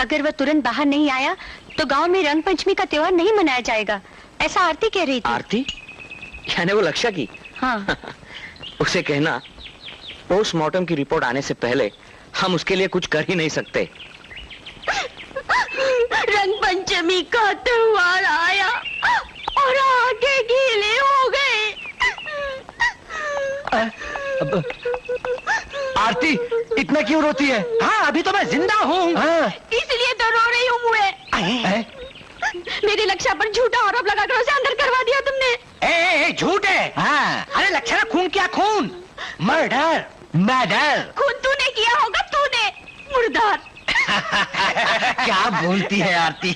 अगर वह तुरंत बाहर नहीं आया तो गांव में रंग पंचमी का त्योहार नहीं मनाया जाएगा, ऐसा आरती कह रही थी। आरती? यानी वो लक्ष्य की? हाँ। उसे कहना पोस्टमार्टम की रिपोर्ट आने से पहले हम उसके लिए कुछ कर ही नहीं सकते। रंग पंचमी का त्योहार आया और आगे गीले हो गए। आरती, इतना क्यों रोती है? हाँ, अभी तो मैं जिंदा हूँ। इसलिए तो रो रही हूँ। मेरे लक्ष्य पर झूठा आरोप लगाकर उसे अंदर करवा दिया तुमने। झूठ है। हाँ। अरे लक्ष्य ने खून किया, खून, मर्डर, मर्डर। खून तूने किया होगा, तूने, मुर्दार। क्या बोलती है आरती?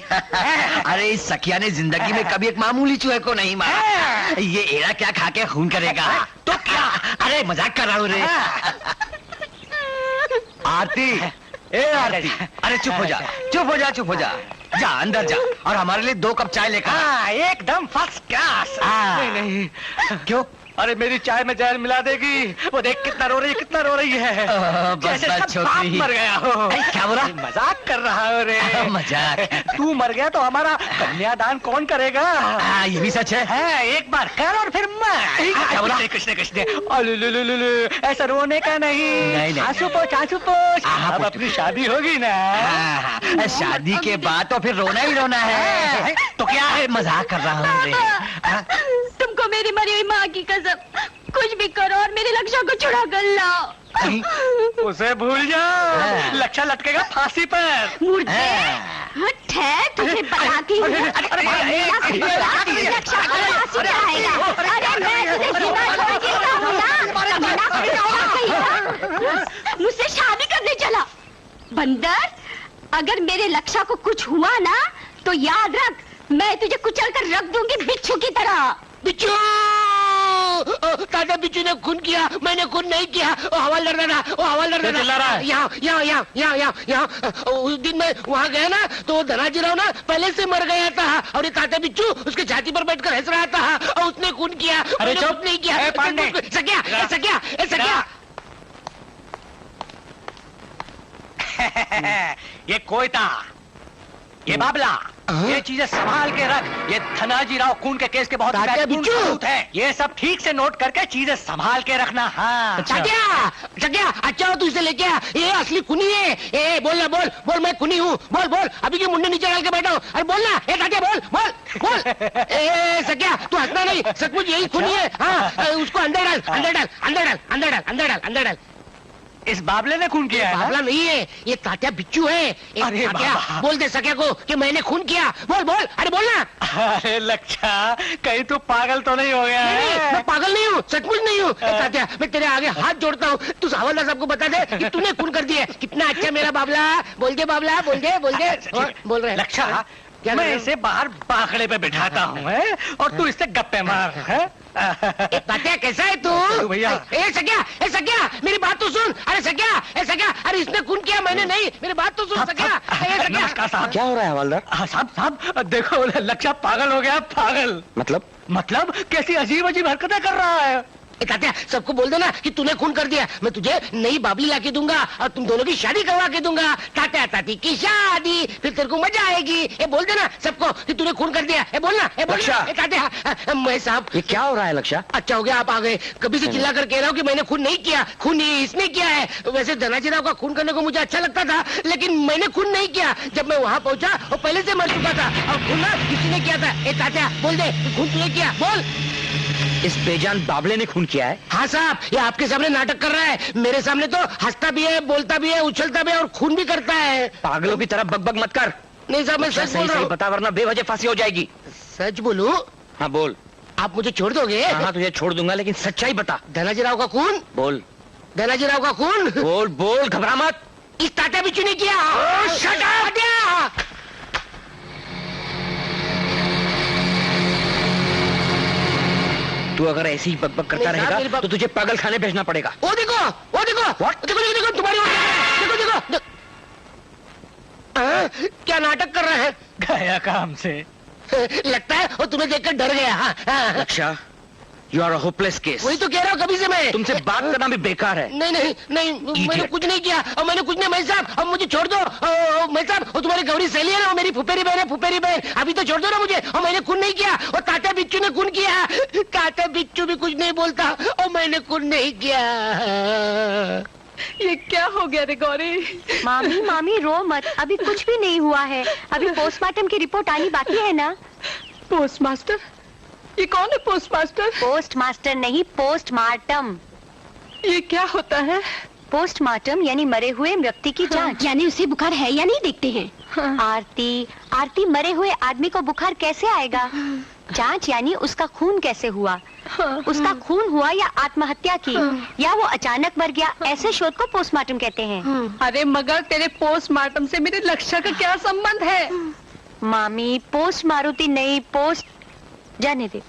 अरे इस सखिया ने जिंदगी में कभी एक मामूली चूहे को नहीं मारा। ये एड़ा क्या खा के खून करेगा? तो क्या? अरे मजाक कर रहा हूँ रे। आरती, ए आरती, अरे चुप हो जा, चुप हो जा, चुप हो जा। जा अंदर जा और हमारे लिए 2 कप चाय लेकर। एकदम फर्स्ट क्लास। नहीं। क्यों? अरे मेरी चाय में जहर मिला देगी। वो देख कितना रो रही है, कितना रो रही है। जैसे सब बाप मर गया हो। क्या बोला? मजाक कर रहा है रे। मजाक? तू मर गया तो हमारा कन्यादान कौन करेगा? ये भी सच है। एक बार कर और फिर मैं। क्या बोला? ऐसा रोने का नहीं। आंसू पोंछ, आंसू पोंछ। अब अपनी शादी होगी ना? शादी के बाद तो फिर रोना ही रोना है। तो क्या है, मजाक कर रहा हूँ। तुमको मेरी मरी हुई माँ की कसम, कुछ भी करो और मेरे लक्ष्य को छुड़ा कर लाओ। उसे भूल जाओ, लक्ष्य लटकेगा फांसी पर। मुर्दे, हट है, तुझे बताती हूँ। लक्ष्य फांसी पर आएगा। अरे मैं तुझे जिंदा मुझसे शादी करने चला। बंदर, अगर मेरे लक्ष्य को कुछ हुआ ना तो याद रख, मैं तुझे कुचल कर रख दूंगी बिच्छू की तरह। बिच्छू! तात्या बिच्छू ने खून किया, मैंने खून नहीं किया। ओ हवालदार दादा, ओ हवालदार दादा, यहाँ। उस दिन मैं वहाँ गया ना तो धनाजीराव ना पहले से मर गया था और ये तात्या बिच्छू उसके छाती पर बैठकर हंस रहा था और उसने खून किया। अरे चुप नहीं किया। सकिया। ये कोयता, ये बाबला, ये चीजें संभाल के रख। ये धनाजीराव खून के केस के बहुत महत्वपूर्ण सबूत है। ये सब ठीक से नोट करके चीजें संभाल के रखना। हाँ। सकिया, अच्छा तू इसे लेके आ। ये असली खूनी है। ए बोल ना, बोल मैं खूनी हूँ। बोल अभी के मुंडे नीचे डाल के बैठा हूँ। अरे बोल ना, ए तात्या बोल। ए सकिया, तू हंसना नहीं, सचमुच यही खूनी है। हाँ, उसको अंदर डाल। इस बाबले ने खून किया है? बाबला नहीं है, ये तात्या बिच्चू है। अरे बाबा। बोल दे सके को कि मैंने खून किया। बोल बोल, अरे बोलना। अरे लक्षा, कहीं तू पागल तो नहीं हो गया है? मैं पागल नहीं हूँ, सचमुच नहीं हूँ। तात्या मैं तेरे आगे हाथ जोड़ता हूँ, तू हवलदार साहब को बता दे कि तूने खून कर दिया। कितना अच्छा मेरा बाबला। बोल दे बाबला, बोल दे बोल दे। बोल रहे लक्षा, मैं इसे बाहर बाखड़े पे बिठाता हूँ और तू इससे गप्पे मार। तात्या कैसा है तू? भैया। ए सख्या, मेरी बात तो सुन। अरे सख्या, अरे इसने खून किया, मैंने नहीं। मेरी बात तो सुन सख्या। नमस्कार साहब। क्या हो रहा है हवलदार? साहब देखो, लक्षा पागल हो गया, पागल। मतलब कैसी अजीब अजीब हरकतें कर रहा है। तात्या सबको बोल देना कि तूने खून कर दिया। मैं तुझे नई बाबली लाके दूंगा और तुम दोनों की शादी करवा के दूंगा। तात्या ताती की शादी, फिर तेरे को मजा आएगी। ये बोल देना सबको कि तूने खून कर दिया। ये बोलना। तात्या मैं साहब, ये क्या हो रहा है लक्षा? अच्छा हो गया आप आ गए। कभी से चिल्ला कर कह रहा हूँ कि मैंने खून नहीं किया, खून इसने किया है। वैसे धनाजी राव का खून करने को मुझे अच्छा लगता था, लेकिन मैंने खून नहीं किया। जब मैं वहाँ पहुँचा वो पहले से मर चुका था और खून किसी ने किया था। तात्या बोल दे खून तूने किया, बोल। इस बेजान बाबले ने खून किया है? हाँ साहब, ये आपके सामने नाटक कर रहा है। मेरे सामने तो हंसता भी है, बोलता भी है, उछलता भी है और खून भी करता है। पागलों की तरह बकबक मत कर। नहीं साहब, मैं सच बोल रहा हूँ। बता वरना बेवजह फांसी हो जाएगी। सच बोलूं? हाँ बोल। आप मुझे छोड़ दोगे? हाँ तुझे छोड़ दूंगा, लेकिन सच्चाई बता। धनाजी राव का खून? बोल। धनाजी राव का खून? बोल बोल, घबरा मत। इस तात्या बिच्चू ने किया। Shut up! तू अगर ऐसी ही बकबक करता रहेगा तो तुझे पागल खाने भेजना पड़ेगा। वो देखो देखो तुम्हारी देखो क्या नाटक कर रहे हैं। गया काम से। लगता है वो तुम्हें देखकर डर गया। Laksha, you are a hopeless case. वही तो कह रहा हूँ कभी से मैं। तुमसे बात करना भी बेकार है। नहीं मैंने कुछ नहीं किया और मैंने कुछ नहीं। मैं साहब अब मुझे छोड़ दो। मैं साहब वो तुम्हारी गौरी सहेली है ना, वो मेरी फुफेरी बहन। अभी तो छोड़ दो ना मुझे। और मैंने खून नहीं किया और तात्या बिच्चू ने खून किया। तात्या बिच्चू भी कुछ नहीं बोलता और मैंने खून नहीं किया। ये क्या हो गया रे गौरी? मामी रो मत, अभी कुछ भी नहीं हुआ है। अभी पोस्टमार्टम की रिपोर्ट आनी बाकी है ना। पोस्टमास्टर? ये कौन है पोस्टमास्टर? पोस्टमास्टर नहीं, पोस्टमार्टम। ये क्या होता है? पोस्टमार्टम यानी मरे हुए व्यक्ति की जांच। यानी उसे बुखार है या नहीं देखते हैं। आरती मरे हुए आदमी को बुखार कैसे आएगा? जांच यानी उसका खून कैसे हुआ, उसका खून हुआ या आत्महत्या की, या वो अचानक मर गया, ऐसे शोध को पोस्टमार्टम कहते हैं। अरे मगर तेरे पोस्टमार्टम से मेरे लक्षा का क्या संबंध है? मामी पोस्ट मारुति नहीं, पोस्ट जाने दे।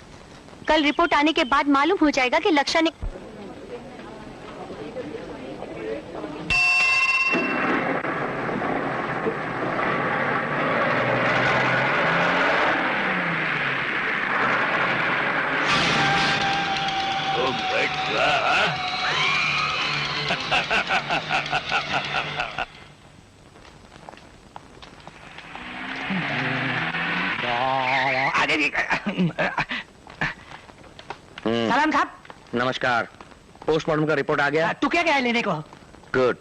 कल रिपोर्ट आने के बाद मालूम हो जाएगा कि लक्षा ने सलाम साहब। नमस्कार। पोस्टमार्टम का रिपोर्ट आ गया? तू क्या गया लेने को? गुड।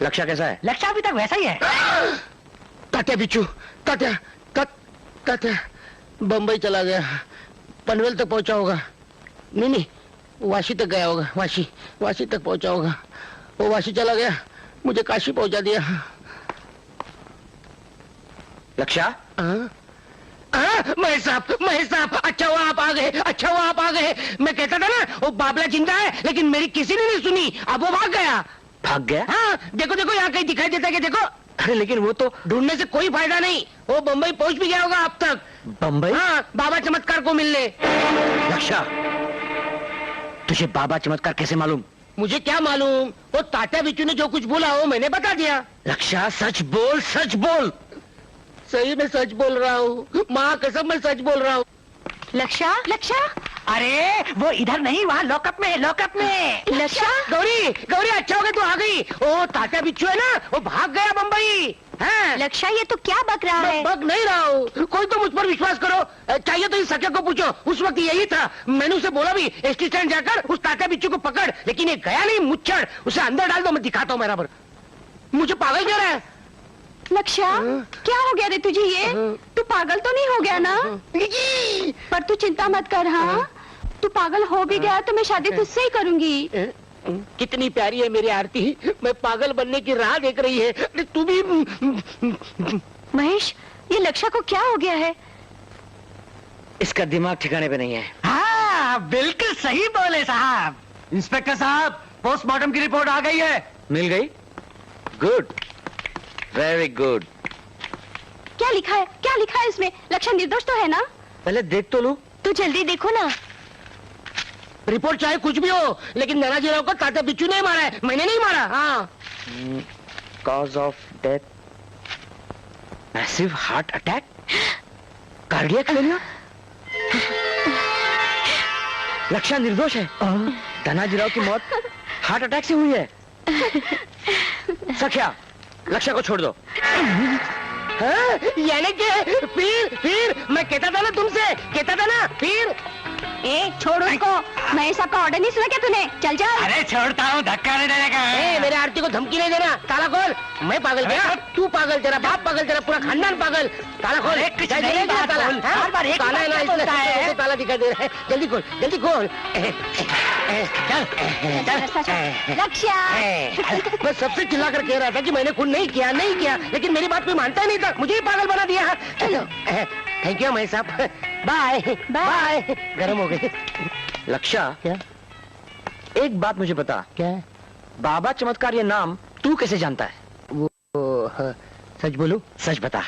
लक्षा कैसा है? लक्षा अभी तक वैसा ही है। तात्या बिच्चू, तात्या बम्बई चला गया, पनवेल तक पहुंचा होगा। नहीं वाशी तक गया होगा। वाशी तक पहुंचा होगा। वो वाशी चला गया, मुझे काशी पहुंचा दिया। लक्षा? महेश साहब, अच्छा हुआ आप आ गए। मैं कहता था ना वो बाबला जिंदा है, लेकिन मेरी किसी ने नहीं सुनी। अब वो भाग गया। हाँ देखो यहाँ कहीं दिखाई देता है कि देखो। अरे लेकिन वो तो ढूंढने से कोई फायदा नहीं, वो बम्बई पहुंच भी गया होगा अब तक। बम्बई? हाँ, बाबा चमत्कार को मिलने। लक्षा, तुझे बाबा चमत्कार कैसे मालूम? मुझे क्या मालूम, वो तात्या बिच्चू ने जो कुछ बोला वो मैंने बता दिया। लक्षा सच बोल, सच बोल। सही में सच बोल रहा हूँ, माँ कसम मैं सच बोल रहा हूँ। लक्षा? अरे वो इधर नहीं, वहाँ लॉकअप में। लक्षा? गौरी अच्छा हो गया तू आ गई। ओ तात्या बिच्चू है ना, वो भाग गया बम्बई। हाँ। लक्षा ये तो क्या बक रहा है? बक नहीं रहा हूँ, कोई तो मुझ पर विश्वास करो। चाहिए तो इस सख्या को पूछो, उस वक्त यही था। मैंने उसे बोला भी एसटी स्टैंड जाकर उस तात्या बिच्चू को पकड़, लेकिन ये गया नहीं मुच्छड़। उसे अंदर डाल दो, मैं दिखाता हूँ बराबर। मुझे पागल कह रहा है। लक्षा क्या हो गया रे तुझे? ये तू पागल तो नहीं हो गया ना? पर तू चिंता मत कर। हाँ तू पागल हो भी गया तो मैं शादी तुझसे ही करूंगी। कितनी प्यारी है मेरी आरती, मैं पागल बनने की राह देख रही है। अरे तू भी। महेश, ये लक्षा को क्या हो गया है? इसका दिमाग ठिकाने पे नहीं है। हाँ बिल्कुल सही बोले साहब। इंस्पेक्टर साहब, पोस्टमार्टम की रिपोर्ट आ गई है। मिल गई? Good, very good. क्या लिखा है? क्या लिखा है इसमें? लक्षा निर्दोष तो है ना? पहले देख तो लो। तू जल्दी देखो ना। रिपोर्ट चाहे कुछ भी हो, लेकिन नानाजी राव को तात्या बिच्छू नहीं मारा है, मैंने नहीं मारा। हाँ। Cause of death massive heart attack, cardiac failure. Laksha निर्दोष है। धनाजी राव की मौत हार्ट अटैक से हुई है। सख्या, लक्षा को छोड़ दो। यानी कि फिर मैं कहता था ना तुमसे, कहता था ना फिर। ए, छोड़ उसको। महेश साहब का ऑर्डर नहीं सुना क्या तूने? चल जा। अरे छोड़ता हूँ, धक्का नहीं देने का। मेरे आरती को धमकी नहीं देना। ताला खोल। मैं पागल क्या? तू पागल, तेरा बाप पागल, तेरा पूरा खानदान पागल। ताला खोल। ताला दिखाई दे रहा है। जल्दी खोल, जल्दी खोल। लक्षा। मैं सबसे चिल्ला कर कह रहा था कि मैंने खून नहीं किया, नहीं किया, लेकिन मेरी बात कोई मानता नहीं था, मुझे ही पागल बना दिया। Thank you Mahesh sahab. Bye bye. गरम हो गई। लक्षा, क्या? एक बात मुझे बता। क्या? बाबा चमत्कार ये नाम तू कैसे जानता है? वो सच बोलूं? सच बता।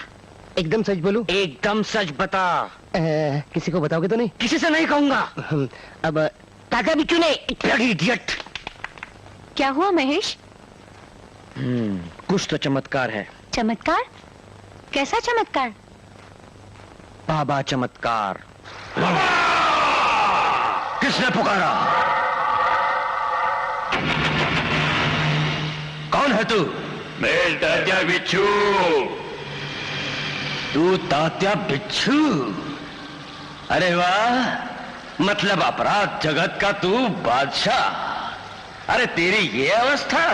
एकदम सच बोलूं? एकदम सच बता। किसी को बताओगे तो नहीं? किसी से नहीं कहूंगा। अब तात्या बिच्छू ने। इडियट। क्या हुआ महेश? कुछ तो चमत्कार है। चमत्कार? कैसा चमत्कार? बाबा चमत्कार। किसने पुकारा? कौन है तू? मैं तात्या बिच्छू। तू तात्या बिच्छू? अरे वाह, मतलब अपराध जगत का तू बादशाह। अरे तेरी ये अवस्था।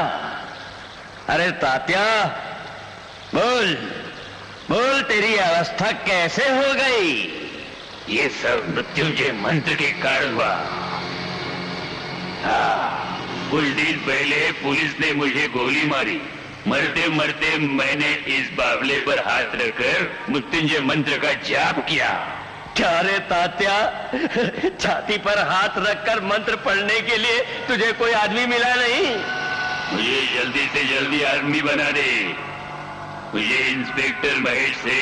अरे तात्या, बोल बोल, तेरी अवस्था कैसे हो गई? ये सब मृत्युंजय मंत्र के कारण हुआ। हाँ, कुछ दिन पहले पुलिस ने मुझे गोली मारी। मरते मरते मैंने इस बावले पर हाथ रखकर मृत्युंजय मंत्र का जाप किया। क्या रे तात्या, छाती पर हाथ रखकर मंत्र पढ़ने के लिए तुझे कोई आदमी मिला नहीं? मुझे जल्दी से जल्दी आदमी बना दे। मुझे इंस्पेक्टर महेश से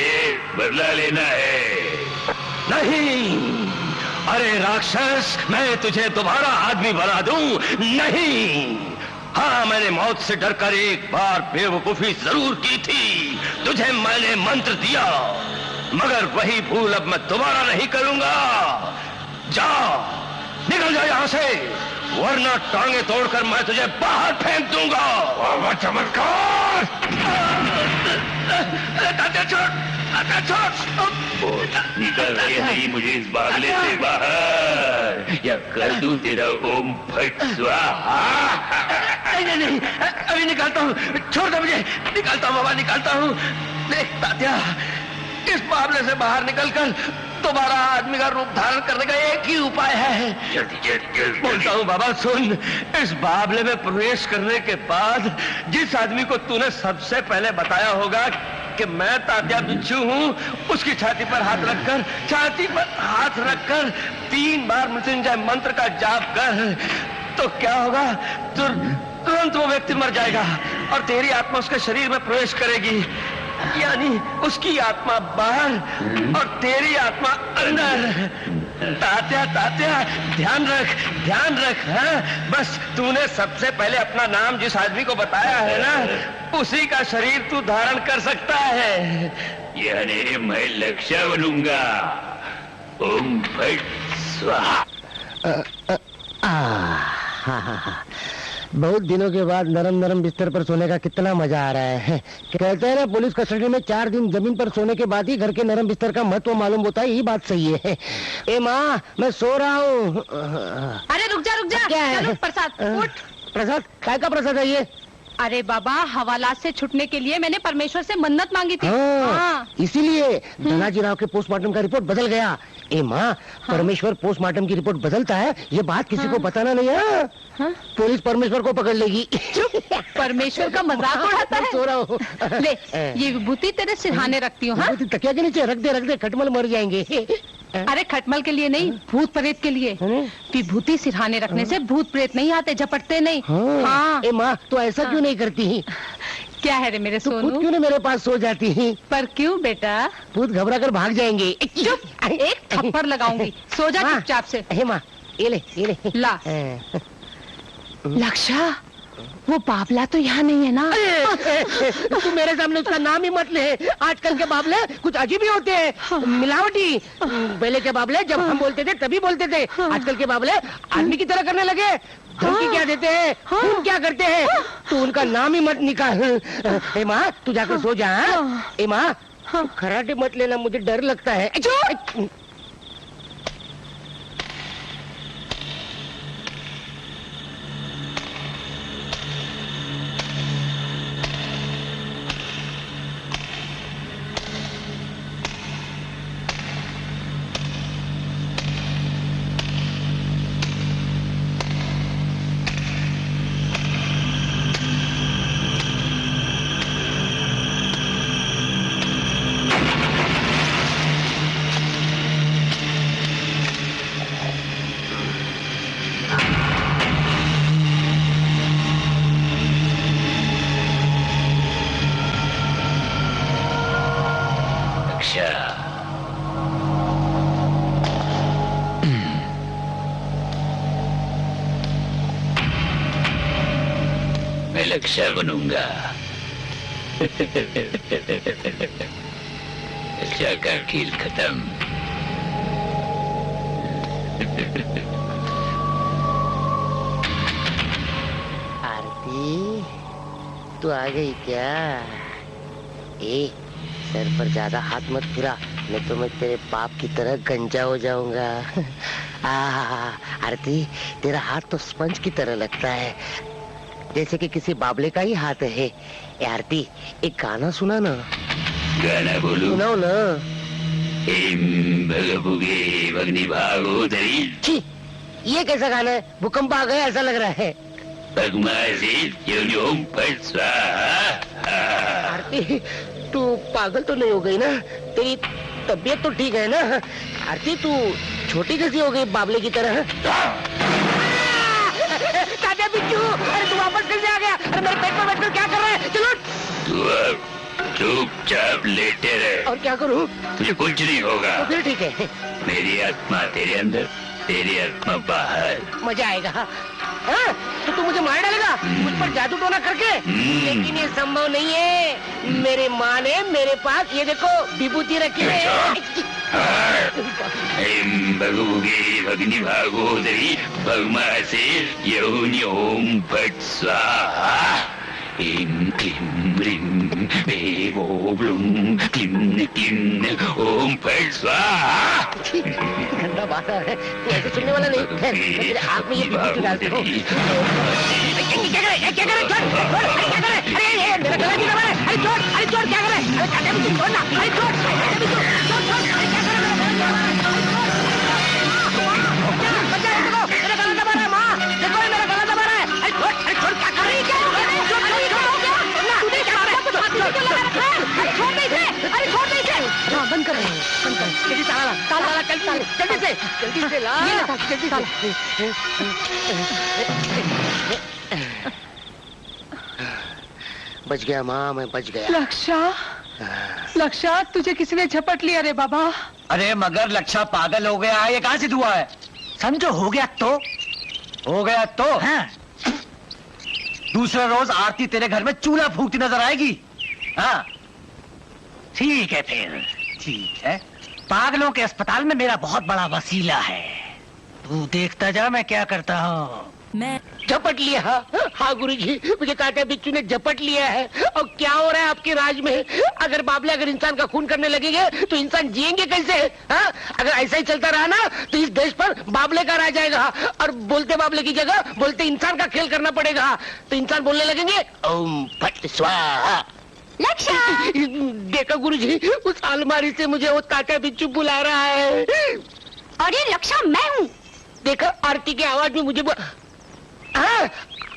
बदला लेना है। नहीं, अरे राक्षस, मैं तुझे दोबारा आदमी बना दूं? नहीं। हाँ, मैंने मौत से डरकर एक बार बेवकूफी जरूर की थी। तुझे मैंने मंत्र दिया, मगर वही भूल अब मैं दोबारा नहीं करूंगा। जा, निकल जा यहां से, वरना टांगे तोड़कर मैं तुझे बाहर फेंक दूंगा। बाबा चमत्कार। तात्या छोड़, तात्या छोड़। निकल के नहीं मुझे इस बावले से बाहर, या कर दूं तेरा ओम फट स्वाहा। नहीं नहीं नहीं, अभी निकालता हूँ, छोड़ दे मुझे, निकालता हूँ बाबा, निकालता हूँ। देख तात्या, इस मामले से बाहर निकलकर दोबारा आदमी का रूप धारण करने का एक ही उपाय है। जल्दी बोलता हूँ बाबा सुन, इस बावले में प्रवेश करने के बाद जिस आदमी को तूने सबसे पहले बताया होगा कि मैं तात्या बिच्छू हूँ, उसकी छाती पर हाथ रखकर 3 बार मृत्युंजय मंत्र का जाप कर, तो क्या होगा? तुरंत वो व्यक्ति मर जाएगा और तेरी आत्मा उसके शरीर में प्रवेश करेगी। यानी उसकी आत्मा बाहर और तेरी आत्मा अंदर। तात्या तात्या, ध्यान रख। हाँ, बस तूने सबसे पहले अपना नाम जिस आदमी को बताया है ना, उसी का शरीर तू धारण कर सकता है। यानी मैं लक्ष्य बनूंगा। ओम फट स्वाहा। बहुत दिनों के बाद नरम नरम बिस्तर पर सोने का कितना मजा आ रहा है। कहते हैं ना, पुलिस कस्टडी में 4 दिन जमीन पर सोने के बाद ही घर के नरम बिस्तर का महत्व मालूम होता है। यही बात सही है। ए माँ, मैं सो रहा हूँ। अरे रुक जा क्या है? चलो प्रसाद उठ। प्रसाद? काय का प्रसाद है ये? अरे बाबा, हवालात से छुटने के लिए मैंने परमेश्वर से मन्नत मांगी थी। हाँ। इसीलिए धनाजी राव के पोस्टमार्टम का रिपोर्ट बदल गया। ए माँ, परमेश्वर पोस्टमार्टम की रिपोर्ट बदलता है, ये बात किसी को बताना नहीं है। पुलिस परमेश्वर को पकड़ लेगी। परमेश्वर का मजाक उड़ाता है। सो रहा हूँ। ले, ये विभूति तेरे सिरहाने रखती हूँ। हाँ? तकिया के नीचे रख दे, खटमल मर जाएंगे। अरे खटमल के लिए नहीं, भूत प्रेत के लिए। विभूति सिरहाने रखने से भूत प्रेत नहीं आते, झपटते नहीं। हाँ। ए माँ, तो ऐसा क्यों नहीं करती? क्या है रे मेरे सोनू? खुद क्यों नहीं मेरे पास सो जाती है? पर क्यों बेटा? भूत घबरा कर भाग जाएंगे। चुप, एक थप्पड़ लगाऊंगी। सो जा चुपचाप से। हे माँ, ये ले। ला। लक्षा, वो बाबला तो यहाँ नहीं है ना? तू मेरे सामने उसका नाम ही मत ले। आजकल के बाबले कुछ अजीब ही होते हैं, मिलावटी। पहले के बाबले जब हम बोलते थे तभी बोलते थे, आजकल के बाबले आदमी की तरह करने लगे। धमकी क्या देते हैं, खून क्या करते हैं, तू उनका नाम ही मत निकाल। ए माँ, तू जाकर सो जा। ए माँ, खराटे मत लेना, मुझे डर लगता है। मैं लक्ष्य बनूंगा। लक्ष्य का खेल खत्म। आरती, तू आ गई क्या? ए, सर पर ज्यादा हाथ मत फिरा, नहीं तो मैं तेरे बाप की तरह गंजा हो जाऊंगा। आरती, तेरा हाथ तो स्पंज की तरह लगता है, जैसे कि किसी बाबले का ही हाथ है। ए आरती, एक गाना सुना ना। गाना बोलूं? सुनाओ ना। भगभुगे भगनी भागोदरी। छी, ये कैसा गाना है? भूकंप आ गया ऐसा लग रहा है। आरती, तू पागल तो नहीं हो गई ना? तेरी तबीयत तो ठीक है ना? आरती, तू छोटी कैसी हो गई बाबले की तरह? ताजा बिच्छू, अरे तू वापस कैसे आ गया? अरे मेरे पेट पर बैठकर क्या कर रहा है? चलो। तू चुपचाप लेटे रहे। और क्या करूं? तुझे कुछ नहीं होगा। तो फिर ठीक है। मेरी आत्मा तेरे अंदर, तेरी आत्मा बाहर। मजा आएगा। हाँ? तो तू मुझे मार डालेगा मुझ पर जादू टोना करके? लेकिन ये संभव नहीं है। मेरे माँ ने मेरे पास ये देखो विभूति रखी है। भगुगे भगनी भागोदरी भगमासे योनि ओम फट स्वाहा। क्लीं क्लीं ह्रीं देवो ब्लूं क्लीं क्लीं ओम फट स्वाहा। ठंडा बात है, तू ऐसे सुनने वाला नहीं है। मैं तेरे आँख में ये विभूति डालता हूँ। क्या करे? क्या करे? क्या करे? अरे मेरा गला क्यों दबा रहा है? अरे छोड़, क्या करे? अरे काटे भी छोड़ ना। अरे छोड़, अरे क्या करे? मेरा गला दबा रहा है माँ, देखो मेरा गला दबा रहा है। अरे छोड़, क्या कर रही है? बंद कर, जल्दी ताला, जल्दी से ला। बच गया माँ, मैं बच गया। लक्षा, तुझे किसी ने झपट लिया रे बाबा। अरे मगर लक्षा पागल हो गया है, ये कहाँ से हुआ है? समझो हो गया तो हाँ। दूसरा रोज आरती तेरे घर में चूल्हा फूकती नजर आएगी। हाँ ठीक है, फिर ठीक है। पागलों के अस्पताल में मेरा बहुत बड़ा वसीला है, तू देखता जा मैं क्या करता हूँ। झपट लिया। हाँ गुरुजी, मुझे कांटे बिच्छू ने झपट लिया है। और क्या हो रहा है आपके राज में? अगर बाबले अगर इंसान का खून करने लगेंगे तो इंसान जिएंगे कैसे? हाँ, अगर ऐसा ही चलता रहा ना तो इस देश पर बाबले का राज आएगा और बोलते बाबले की जगह बोलते इंसान का खेल करना पड़ेगा। तो इंसान बोलने लगेंगे ओम फट स्वाहा। लक्ष्य! देखो गुरुजी, उस अलमारी से मुझे वो कांटे बिच्छू बुला रहा है। अरे लक्ष्य, मैं हूँ। देखो आरती की आवाज में मुझे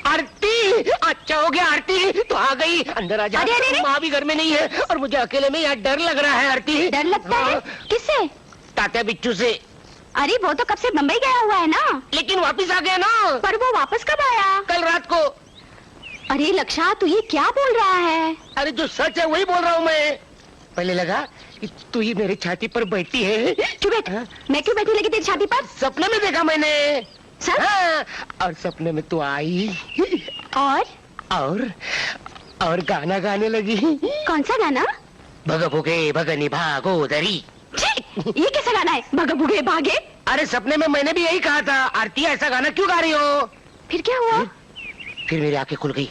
आरती! अच्छा हो गया आरती तो आ गई। अंदर आ जा। माँ भी घर में नहीं है और मुझे अकेले में यहाँ डर लग रहा है। आरती, डर लगता है? किससे? तात्या बिच्छू से। अरे वो तो कब से बम्बई गया हुआ है ना। लेकिन वापिस आ गया ना। पर वो वापस कब आया? कल रात को। अरे लक्ष्य, तू ये क्या बोल रहा है? अरे जो सच है वही बोल रहा हूँ मैं। पहले लगा कि तू ही मेरी छाती पर बैठी है। क्यों बैठ? मैं क्यों बैठी लगी तेरी छाती पर? सपने में देखा मैंने। सच? हाँ, और सपने में तू आई और गाना गाने लगी। कौन सा गाना? भग भुगे भगनी भागो दरी। ये कैसा गाना है, भग भुगे भागे? अरे सपने में मैंने भी यही कहा था। आरती, ऐसा गाना क्यों गा रही हो? फिर क्या हुआ? फिर मेरी आंखें खुल गई।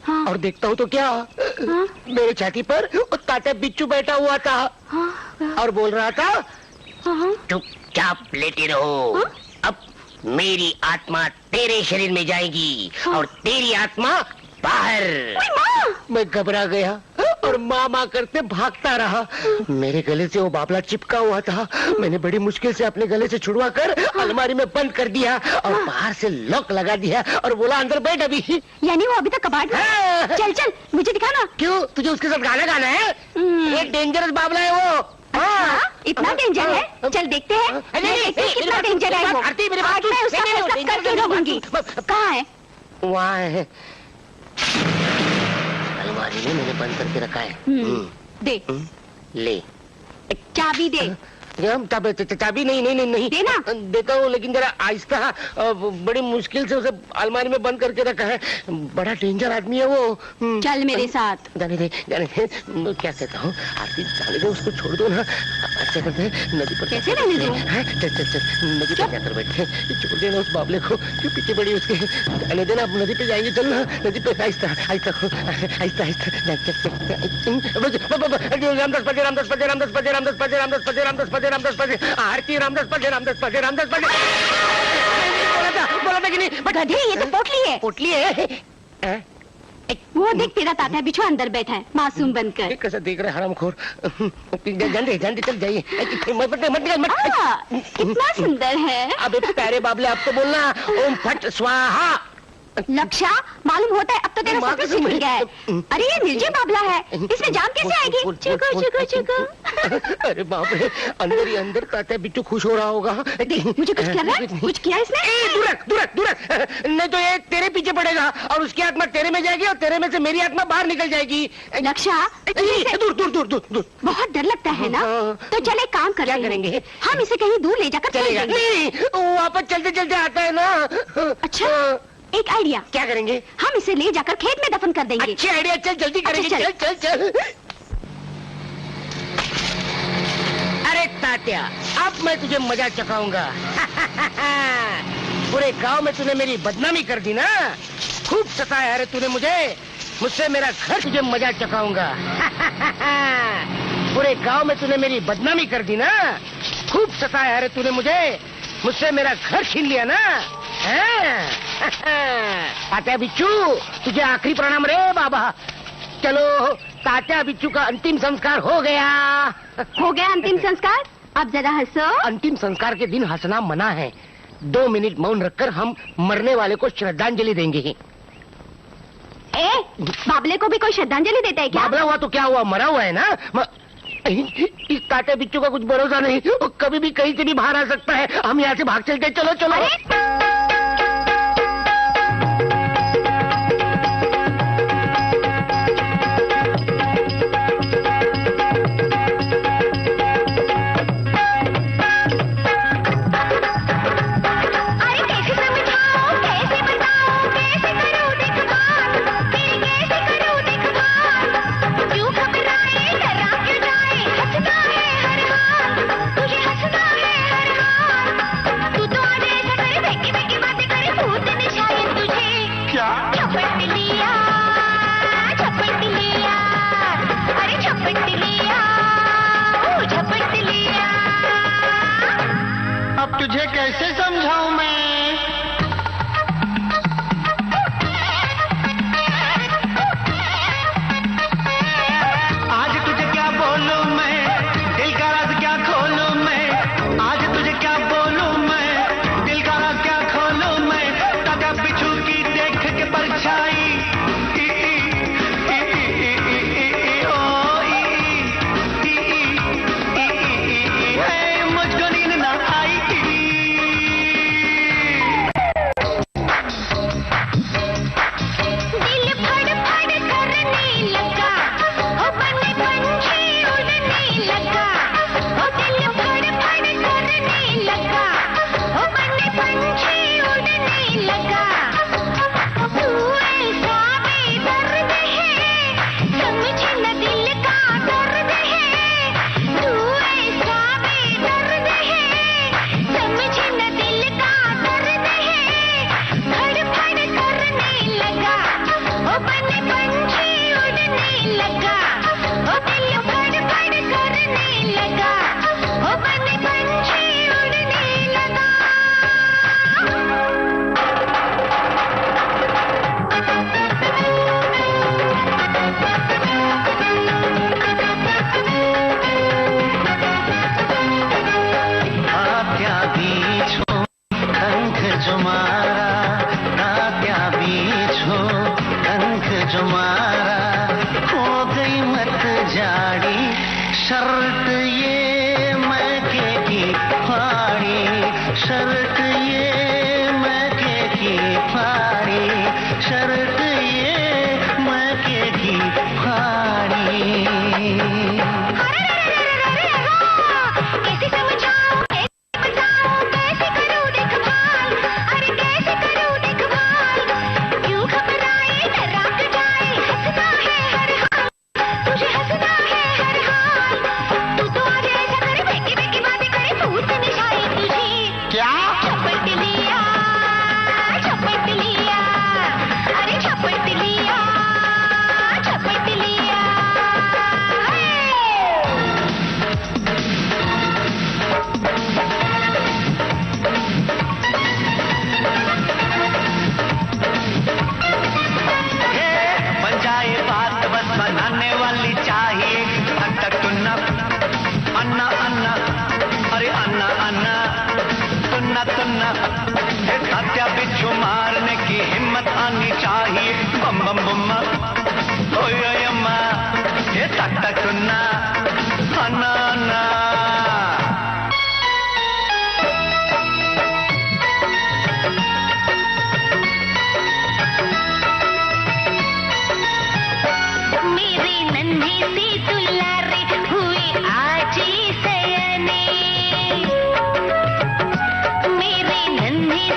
हाँ। और देखता हूँ तो क्या, हाँ। मेरे छाती पर कांटे बिच्छू बैठा हुआ था। हाँ। और बोल रहा था हाँ। चुपचाप लेटे रहो। हाँ? अब मेरी आत्मा तेरे शरीर में जाएगी। हाँ। और तेरी आत्मा बाहर। मैं घबरा गया और माँ करते भागता रहा। मेरे गले से वो बाबला चिपका हुआ था। मैंने बड़ी मुश्किल से अपने गले से छुड़वा कर अलमारी में बंद कर दिया और बाहर से लॉक लगा दिया और बोला अंदर बैठ अभी। यानी वो अभी तक कबाड़ में? चल चल मुझे दिखाना। क्यों, तुझे उसके साथ गाना गाना है? एक डेंजरस बाबला है वो। इतना डेंजर है? चल देखते हैं कितना डेंजर है वो। आज मैं उसका फैसला करके रहूंगी। कहाँ है? वहाँ है, अलमारी में मैंने बंद करके रखा है। दे। ले। चाबी दे। चाबी नहीं देना। देता हूँ, लेकिन जरा आहिस्ता। बड़ी मुश्किल से उसे अलमारी में बंद करके रखा है। बड़ा डेंजर आदमी है वो। चल मेरे साथ। जाने दे। क्या कहता हूँ आरती, जाने दे, उसको छोड़ दो ना। अच्छा करते हैं, नदी पर कैसे रहने दूं? चल नदी पर जाकर बैठे। छोड़ देना उस बाबले को, क्यों पीछे पड़ी उसके। जाने देना, अब नदी पे जाएंगे। चल ना नदी पे, आहिस्ता आहिस्ता आहिस्ता रामदास पजे रामदास पजे रामदास पजे रामदास पजे रामदास पजे रामदास पजे रामदास पजे आरती रामदास पजे रामदास पजे रामदास पजे। बोला था कि नहीं? गधे, ये तो पोटली है। पोटली है? वो देख, तेरा तात्या बिच्छू अंदर बैठा है मासूम बनकर। कैसा देख रहे हरामखोर। जल्दी चल जाइए। कितना सुंदर है। अबे प्यारे बाबले, अब तो बोलना ओम फट स्वाहा। लक्ष्य, मालूम होता है अब तो तेरा सब कुछ सीख गया है। अरे ये निर्जीव बाबला है, इसमें जान कैसे आएगी? Chico Chico Chico. अरे बाप रे, अंदर ही अंदर तात्या बिच्छू खुश हो रहा होगा। देख, मुझे कुछ कर रहा है? कुछ किया इसने? दूर रख, नहीं तो ये तेरे पीछे पड़ेगा और उसकी आत्मा तेरे में जाएगी और तेरे में से मेरी आत्मा बाहर निकल जाएगी। लक्ष्य, दूर। बहुत डर लगता है ना? तो चले काम करते हैं। क्या करेंगे? हम इसे कहीं दूर ले जाकर चलेगा नहीं, वापस चलते चलते आता है ना। अच्छा, एक आइडिया। क्या करेंगे? हम इसे ले जाकर खेत में दफन कर देंगे। अच्छी आइडिया, चल जल्दी करेंगे। चल। अरे तात्या, अब मैं तुझे मजा चखाऊंगा। पूरे गांव में तूने मेरी बदनामी कर दी ना। खूब सताया है तूने मुझसे मेरा घर, तुझे मजा चखाऊंगा। पूरे गांव में तूने मेरी बदनामी कर दी ना। खूब सताया है तूने मुझसे मेरा घर छीन लिया ना। तात्या बिच्छू, तुझे आखिरी प्रणाम रे बाबा। चलो, तात्या बिच्छू का अंतिम संस्कार हो गया। अंतिम संस्कार? अब जरा हंसो। अंतिम संस्कार के दिन हंसना मना है। 2 मिनट मौन रखकर हम मरने वाले को श्रद्धांजलि देंगे। बाबले को भी कोई श्रद्धांजलि देता है क्या? बाबला हुआ तो क्या हुआ, मरा हुआ है ना। इस तात्या बिच्छू का कुछ भरोसा नहीं, वो कभी भी कहीं से भी बाहर आ सकता है। हम यहाँ से भाग चलते। चलो। तू तो आज ऐसा करे झपट लिया, झपट लिया, अरे झपट लिया, झपट लिया। अब तुझे कैसे समझाऊं मैं?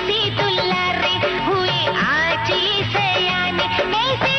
सी दुल्लारे हुए आज सयाने, कैसे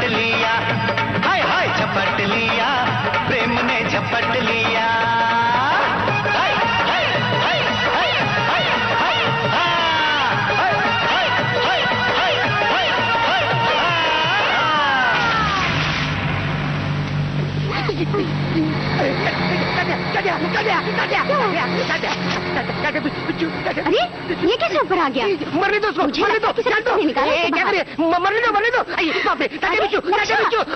लिया, हाय हाय झपट लिया, प्रेम ने झपट लिया। हाय हाय हाय हाय हाय हाय हाय हाय हाय हाय हाय अरे ये कैसे ऊपर आ गया? मरने दो उसको, मरने दो, क्या करे? मरने दो, बाप रे, टाटा बिच्छू,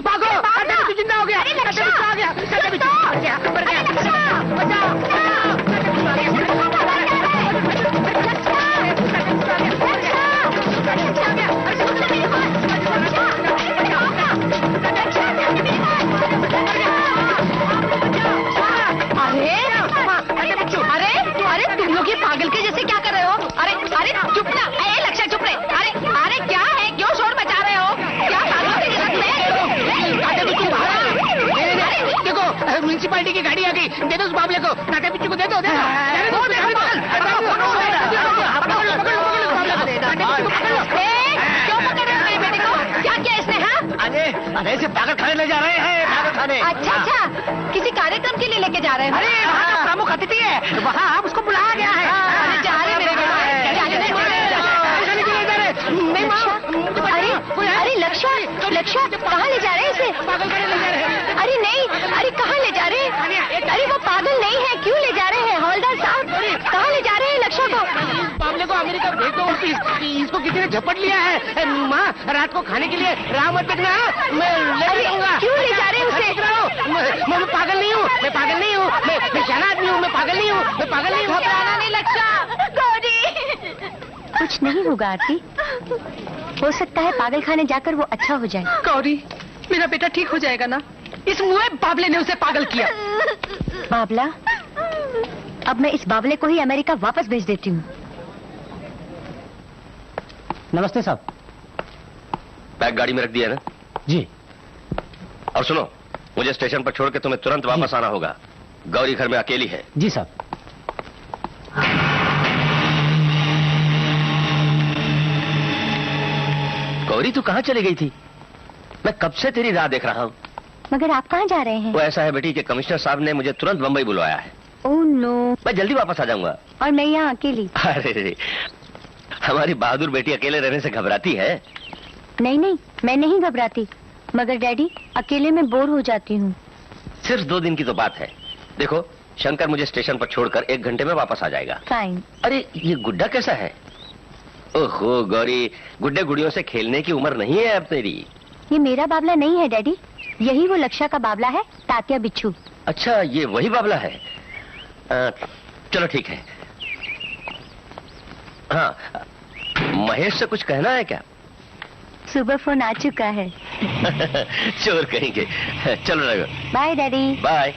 भागो, टाटा बिच्छू जिंदा हो गया, टाटा बिच्छू आ गया, टाटा बिच्छू मर गया, बचाओ, अरे तुम लोग ये पागल के जैसे क्या कर रहे हो? अरे चुप ना, लक्ष्य चुप रहे। अरे क्या है, क्यों शोर मचा रहे हो? क्या पागल के देखो म्यूनिसिपालिटी की गाड़ी आ गई, दे दो उस बाबले को, टाटा बिच्छू को दे दो, क्यों पकड़ रहे हो मेरे बेटे को? क्या किया इसने? अरे इसे पागल खाने ले जा रहे हैं, पागल खाने। अच्छा, किसी कार्यक्रम के लिए लेके जा रहे हैं? अरे वहाँ तो प्रमुख अतिथि है, वहाँ उसको बुलाया गया है। अरे जा रहे मेरे बेटे, अरे लक्ष्य कहाँ ले जा रहे हैं इसे? पागल खाने ले जा रहे हैं। अरे नहीं, अरे कहाँ ले जा रहे हैं? अरे वो पागल नहीं है, क्यों ले जा रहे हैं? हवलदार साहब कहाँ ले जा रहे हैं लक्ष्य को? मामले को अमेरिका भेज दो वापिस, इसको किसी ने झपट लिया है। माँ रात को खाने के लिए राह मत देखना, मैं ले जाऊंगा। क्यों ले जा रहे हैं उसे? मैं पागल नहीं हूँ, मैं पागल नहीं हूँ, मैं शाना आदमी हूँ, मैं पागल नहीं हूँ, मैं पागल नहीं हूँ। घबराना नहीं लक्ष्य। कुछ नहीं होगा आरती, हो सकता है पागल खाने जाकर वो अच्छा हो जाए। गौरी, मेरा बेटा ठीक हो जाएगा ना? इस मुए बाबले ने उसे पागल किया। बाबला, अब मैं इस बाबले को ही अमेरिका वापस भेज देती हूँ। नमस्ते साहब। बैग गाड़ी में रख दिया ना? जी। और सुनो, मुझे स्टेशन पर छोड़ के तुम्हें तुरंत वापस आना होगा। गौरी घर में अकेली है। जी साहब। गौरी तू कहाँ चली गई थी? मैं कब से तेरी राह देख रहा हूँ। मगर आप कहाँ जा रहे हैं? वो ऐसा है बेटी कि कमिश्नर साहब ने मुझे तुरंत बंबई बुलवाया है। Oh no. मैं जल्दी वापस आ जाऊंगा। और मैं यहाँ अकेली? अरे हमारी बहादुर बेटी अकेले रहने से घबराती है? नहीं, मैं नहीं घबराती, मगर डैडी अकेले में बोर हो जाती हूँ। सिर्फ 2 दिन की तो बात है। देखो, शंकर मुझे स्टेशन पर छोड़कर 1 घंटे में वापस आ जाएगा। फाइन। अरे ये गुड्डा कैसा है? ओहो गौरी, गुड्डे गुड़ियों से खेलने की उम्र नहीं है अब तेरी। ये मेरा बाबला नहीं है डैडी, यही वो लक्ष्य का बाबला है, तात्या बिच्छू। अच्छा, ये वही बाबला है। चलो ठीक है। हाँ, महेश से कुछ कहना है क्या? सुबह फोन आ चुका है। चोर कहेंगे। चलो रघु। Bye daddy. बाय।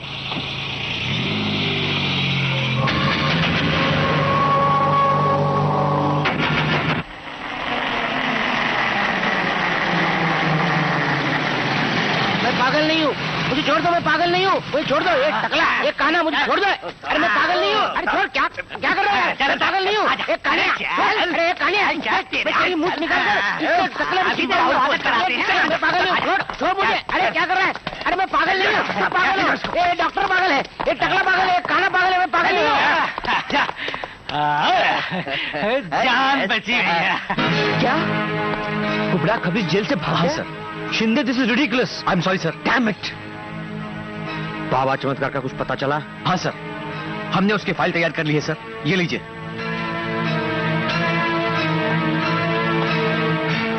पागल नहीं हूँ, मुझे छोड़ दो, मैं पागल नहीं हूँ, मुझे छोड़ दो। एक टकला, एक काना, मुझे छोड़ दो। अरे मैं पागल नहीं हूँ। अरे छोड़, क्या कर रहा है? मैं पागल नहीं हूँ। एक काने, अरे एक काने, तेरी मुंह निकाल कर टकले में सीधे मैं पागल नहीं हूँ। छोड़ मुझे। अरे क्या कर रहा है? अरे मैं पागल नहीं हूँ, मैं पागल हूँ। ये डॉक्टर पागल है, ये टकला पागल है, एक काना पागल है, मैं पागल नहीं हूँ। जान बची भैया। क्या? कुबड़ा खबीज जेल से भागा sir. Shinde, this is ridiculous. I am sorry sir. Damn it. बाबा चमत्कार का कुछ पता चला? हाँ सर, हमने उसकी फाइल तैयार कर ली है सर, ये लीजिए।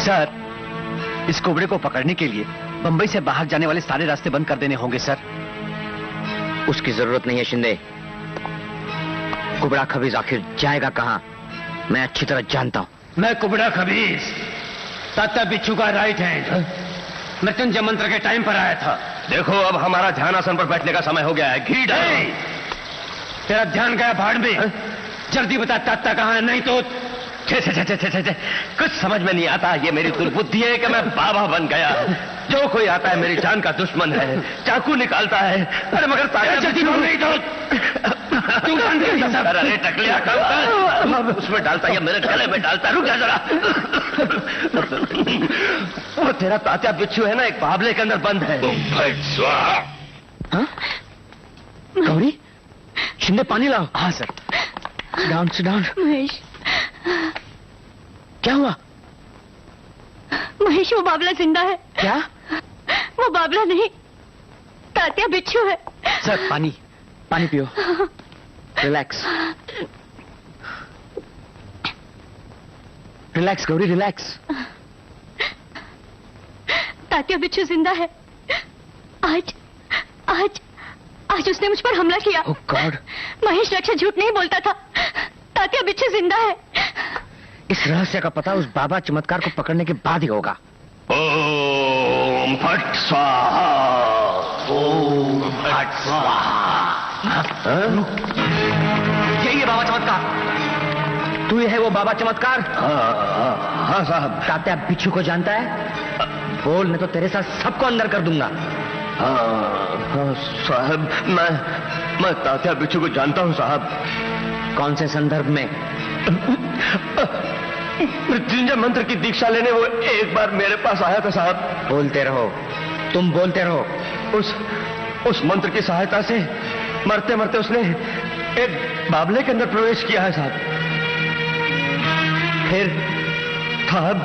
सर, इस कुबड़े को पकड़ने के लिए बंबई से बाहर जाने वाले सारे रास्ते बंद कर देने होंगे सर। उसकी जरूरत नहीं है शिंदे। कुबड़ा खबीज आखिर जाएगा कहां, मैं अच्छी तरह जानता हूं। मैं कुबड़ा खबीज, तात्या बिच्छू का राइट हैंड, मृत्युंजय मंत्र के टाइम पर आया था। देखो, अब हमारा ध्यान आसन पर बैठने का समय हो गया है। घी डालो। तेरा ध्यान गया भाड़ में। जल्दी बता तात्या कहाँ है, नहीं तो छे छे छे छे छे छे, कुछ समझ में नहीं आता। ये मेरी दुर्बुद्धि है कि मैं बाबा बन गया। जो कोई आता है मेरी जान का दुश्मन है, चाकू निकालता है। अरे मगर अरे टकलिया उसमें डालता है, मेरे गले में डालता। रुक जा जरा। वो तेरा तात्या बिच्छू है ना, एक बाबले के अंदर बंद है। गौरी, शिंदे पानी लाओ। हाँ सर। डाउन से डाउन। महेश, क्या हुआ? महेश, वो बाबला जिंदा है। क्या? वो बाबला नहीं, तात्या बिच्छू है। सर पानी, पानी पियो। Relax, relax Gauri, relax. Tatya बिच्छू जिंदा है। आज आज आज उसने मुझ पर हमला किया। ओह गॉड। महेश रक्षा झूठ नहीं बोलता था। तात्या बिच्छू जिंदा है। इस रहस्य का पता उस बाबा चमत्कार को पकड़ने के बाद ही होगा। ओम फट स्वाहा, ओम फट स्वाहा। यही है बाबा चमत्कार। तू है वो बाबा चमत्कार? हाँ साहब। तात्या बिच्छू को जानता है? बोल, नहीं तो तेरे साथ सबको अंदर कर दूंगा। हाँ साहब, मैं तात्या बिच्छू को जानता हूँ साहब। कौन से संदर्भ में? मृत्युंजय मंत्र की दीक्षा लेने वो एक बार मेरे पास आया था साहब। बोलते रहो, तुम बोलते रहो। उस मंत्र की सहायता से मरते मरते उसने एक बाबले के अंदर प्रवेश किया है साहब। फिर साहब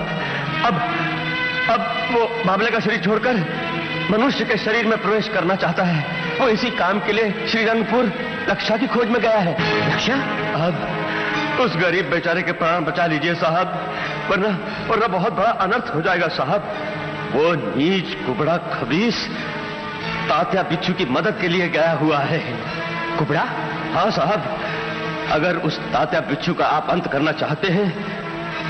अब वो बाबले का शरीर छोड़कर मनुष्य के शरीर में प्रवेश करना चाहता है। वो इसी काम के लिए श्रीरंगपुर लक्षा की खोज में गया है। लक्षा? अब उस गरीब बेचारे के प्राण बचा लीजिए साहब, वरना बहुत बड़ा अनर्थ हो जाएगा साहब। वो नीच कुबड़ा खबीस तात्या बिच्छू की मदद के लिए गया हुआ है। कुबड़ा? हाँ साहब, अगर उस तात्या बिच्छू का आप अंत करना चाहते हैं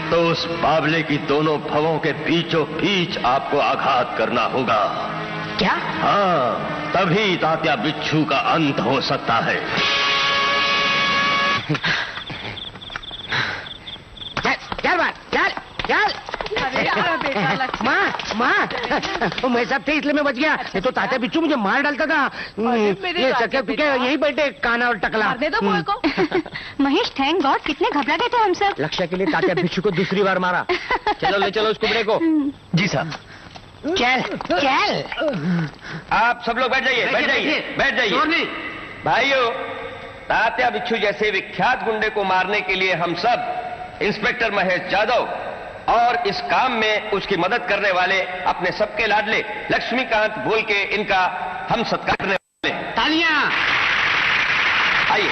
तो उस बाबले की दोनों भवों के बीचों बीच आपको आघात करना होगा। क्या? हाँ, तभी तात्या बिच्छू का अंत हो सकता है। चल बात, चल। माँ, मैं सब थे इसलिए मैं बच गया। ये तो तात्या बिच्छू मुझे मार डालता था। ये सके पिके यहीं बैठे काना और टकला। दे दो बोल को। महेश, थैंक गॉड, कितने घबरा गए थे हम सब। लक्ष्य के लिए तात्या बिच्छू को दूसरी बार मारा। चलो ले चलो उस कुबड़े को। जी साहब। चल। आप सब लोग बैठ जाइए। भाइयों, तात्या बिच्छू जैसे विख्यात गुंडे को मारने के लिए हम सब इंस्पेक्टर महेश जादव और इस काम में उसकी मदद करने वाले अपने सबके लाडले लक्ष्मीकांत बोल के इनका हम सत्कार करने वाले। तालियां। आइए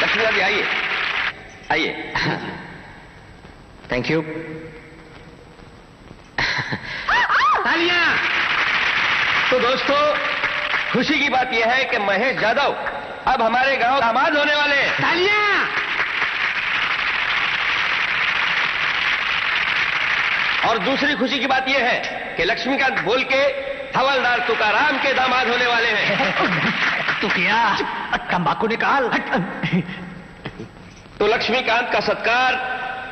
लक्ष्मीकांत जी, आइए। Thank you. तालियां। तो दोस्तों, खुशी की बात यह है कि महेश जादव अब हमारे गांव दामाद होने वाले हैं। तालियां। और दूसरी खुशी की बात यह है कि लक्ष्मीकांत बोल के हवलदार तुकाराम के दामाद होने वाले हैं। तो क्या? तंबाकू निकाल। तो लक्ष्मीकांत का सत्कार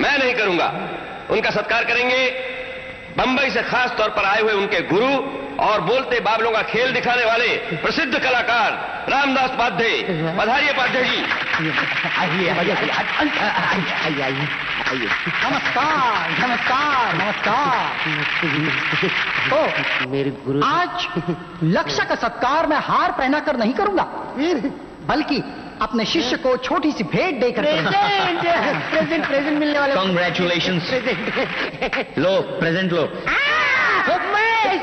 मैं नहीं करूंगा, उनका सत्कार करेंगे बंबई से खास तौर पर आए हुए उनके गुरु और बोलते बाबलों का खेल दिखाने वाले प्रसिद्ध कलाकार रामदास पाध्याय। पधारिए पाध्याय जी। आइए। नमस्कार। ओ, मेरे गुरु, आज लक्ष्य का सत्कार मैं हार पहना कर नहीं करूंगा, बल्कि अपने शिष्य को छोटी सी भेंट देकर प्रेजेंट मिलने वाले। कांग्रेचुलेशंस। लो प्रेजेंट लो। महेश।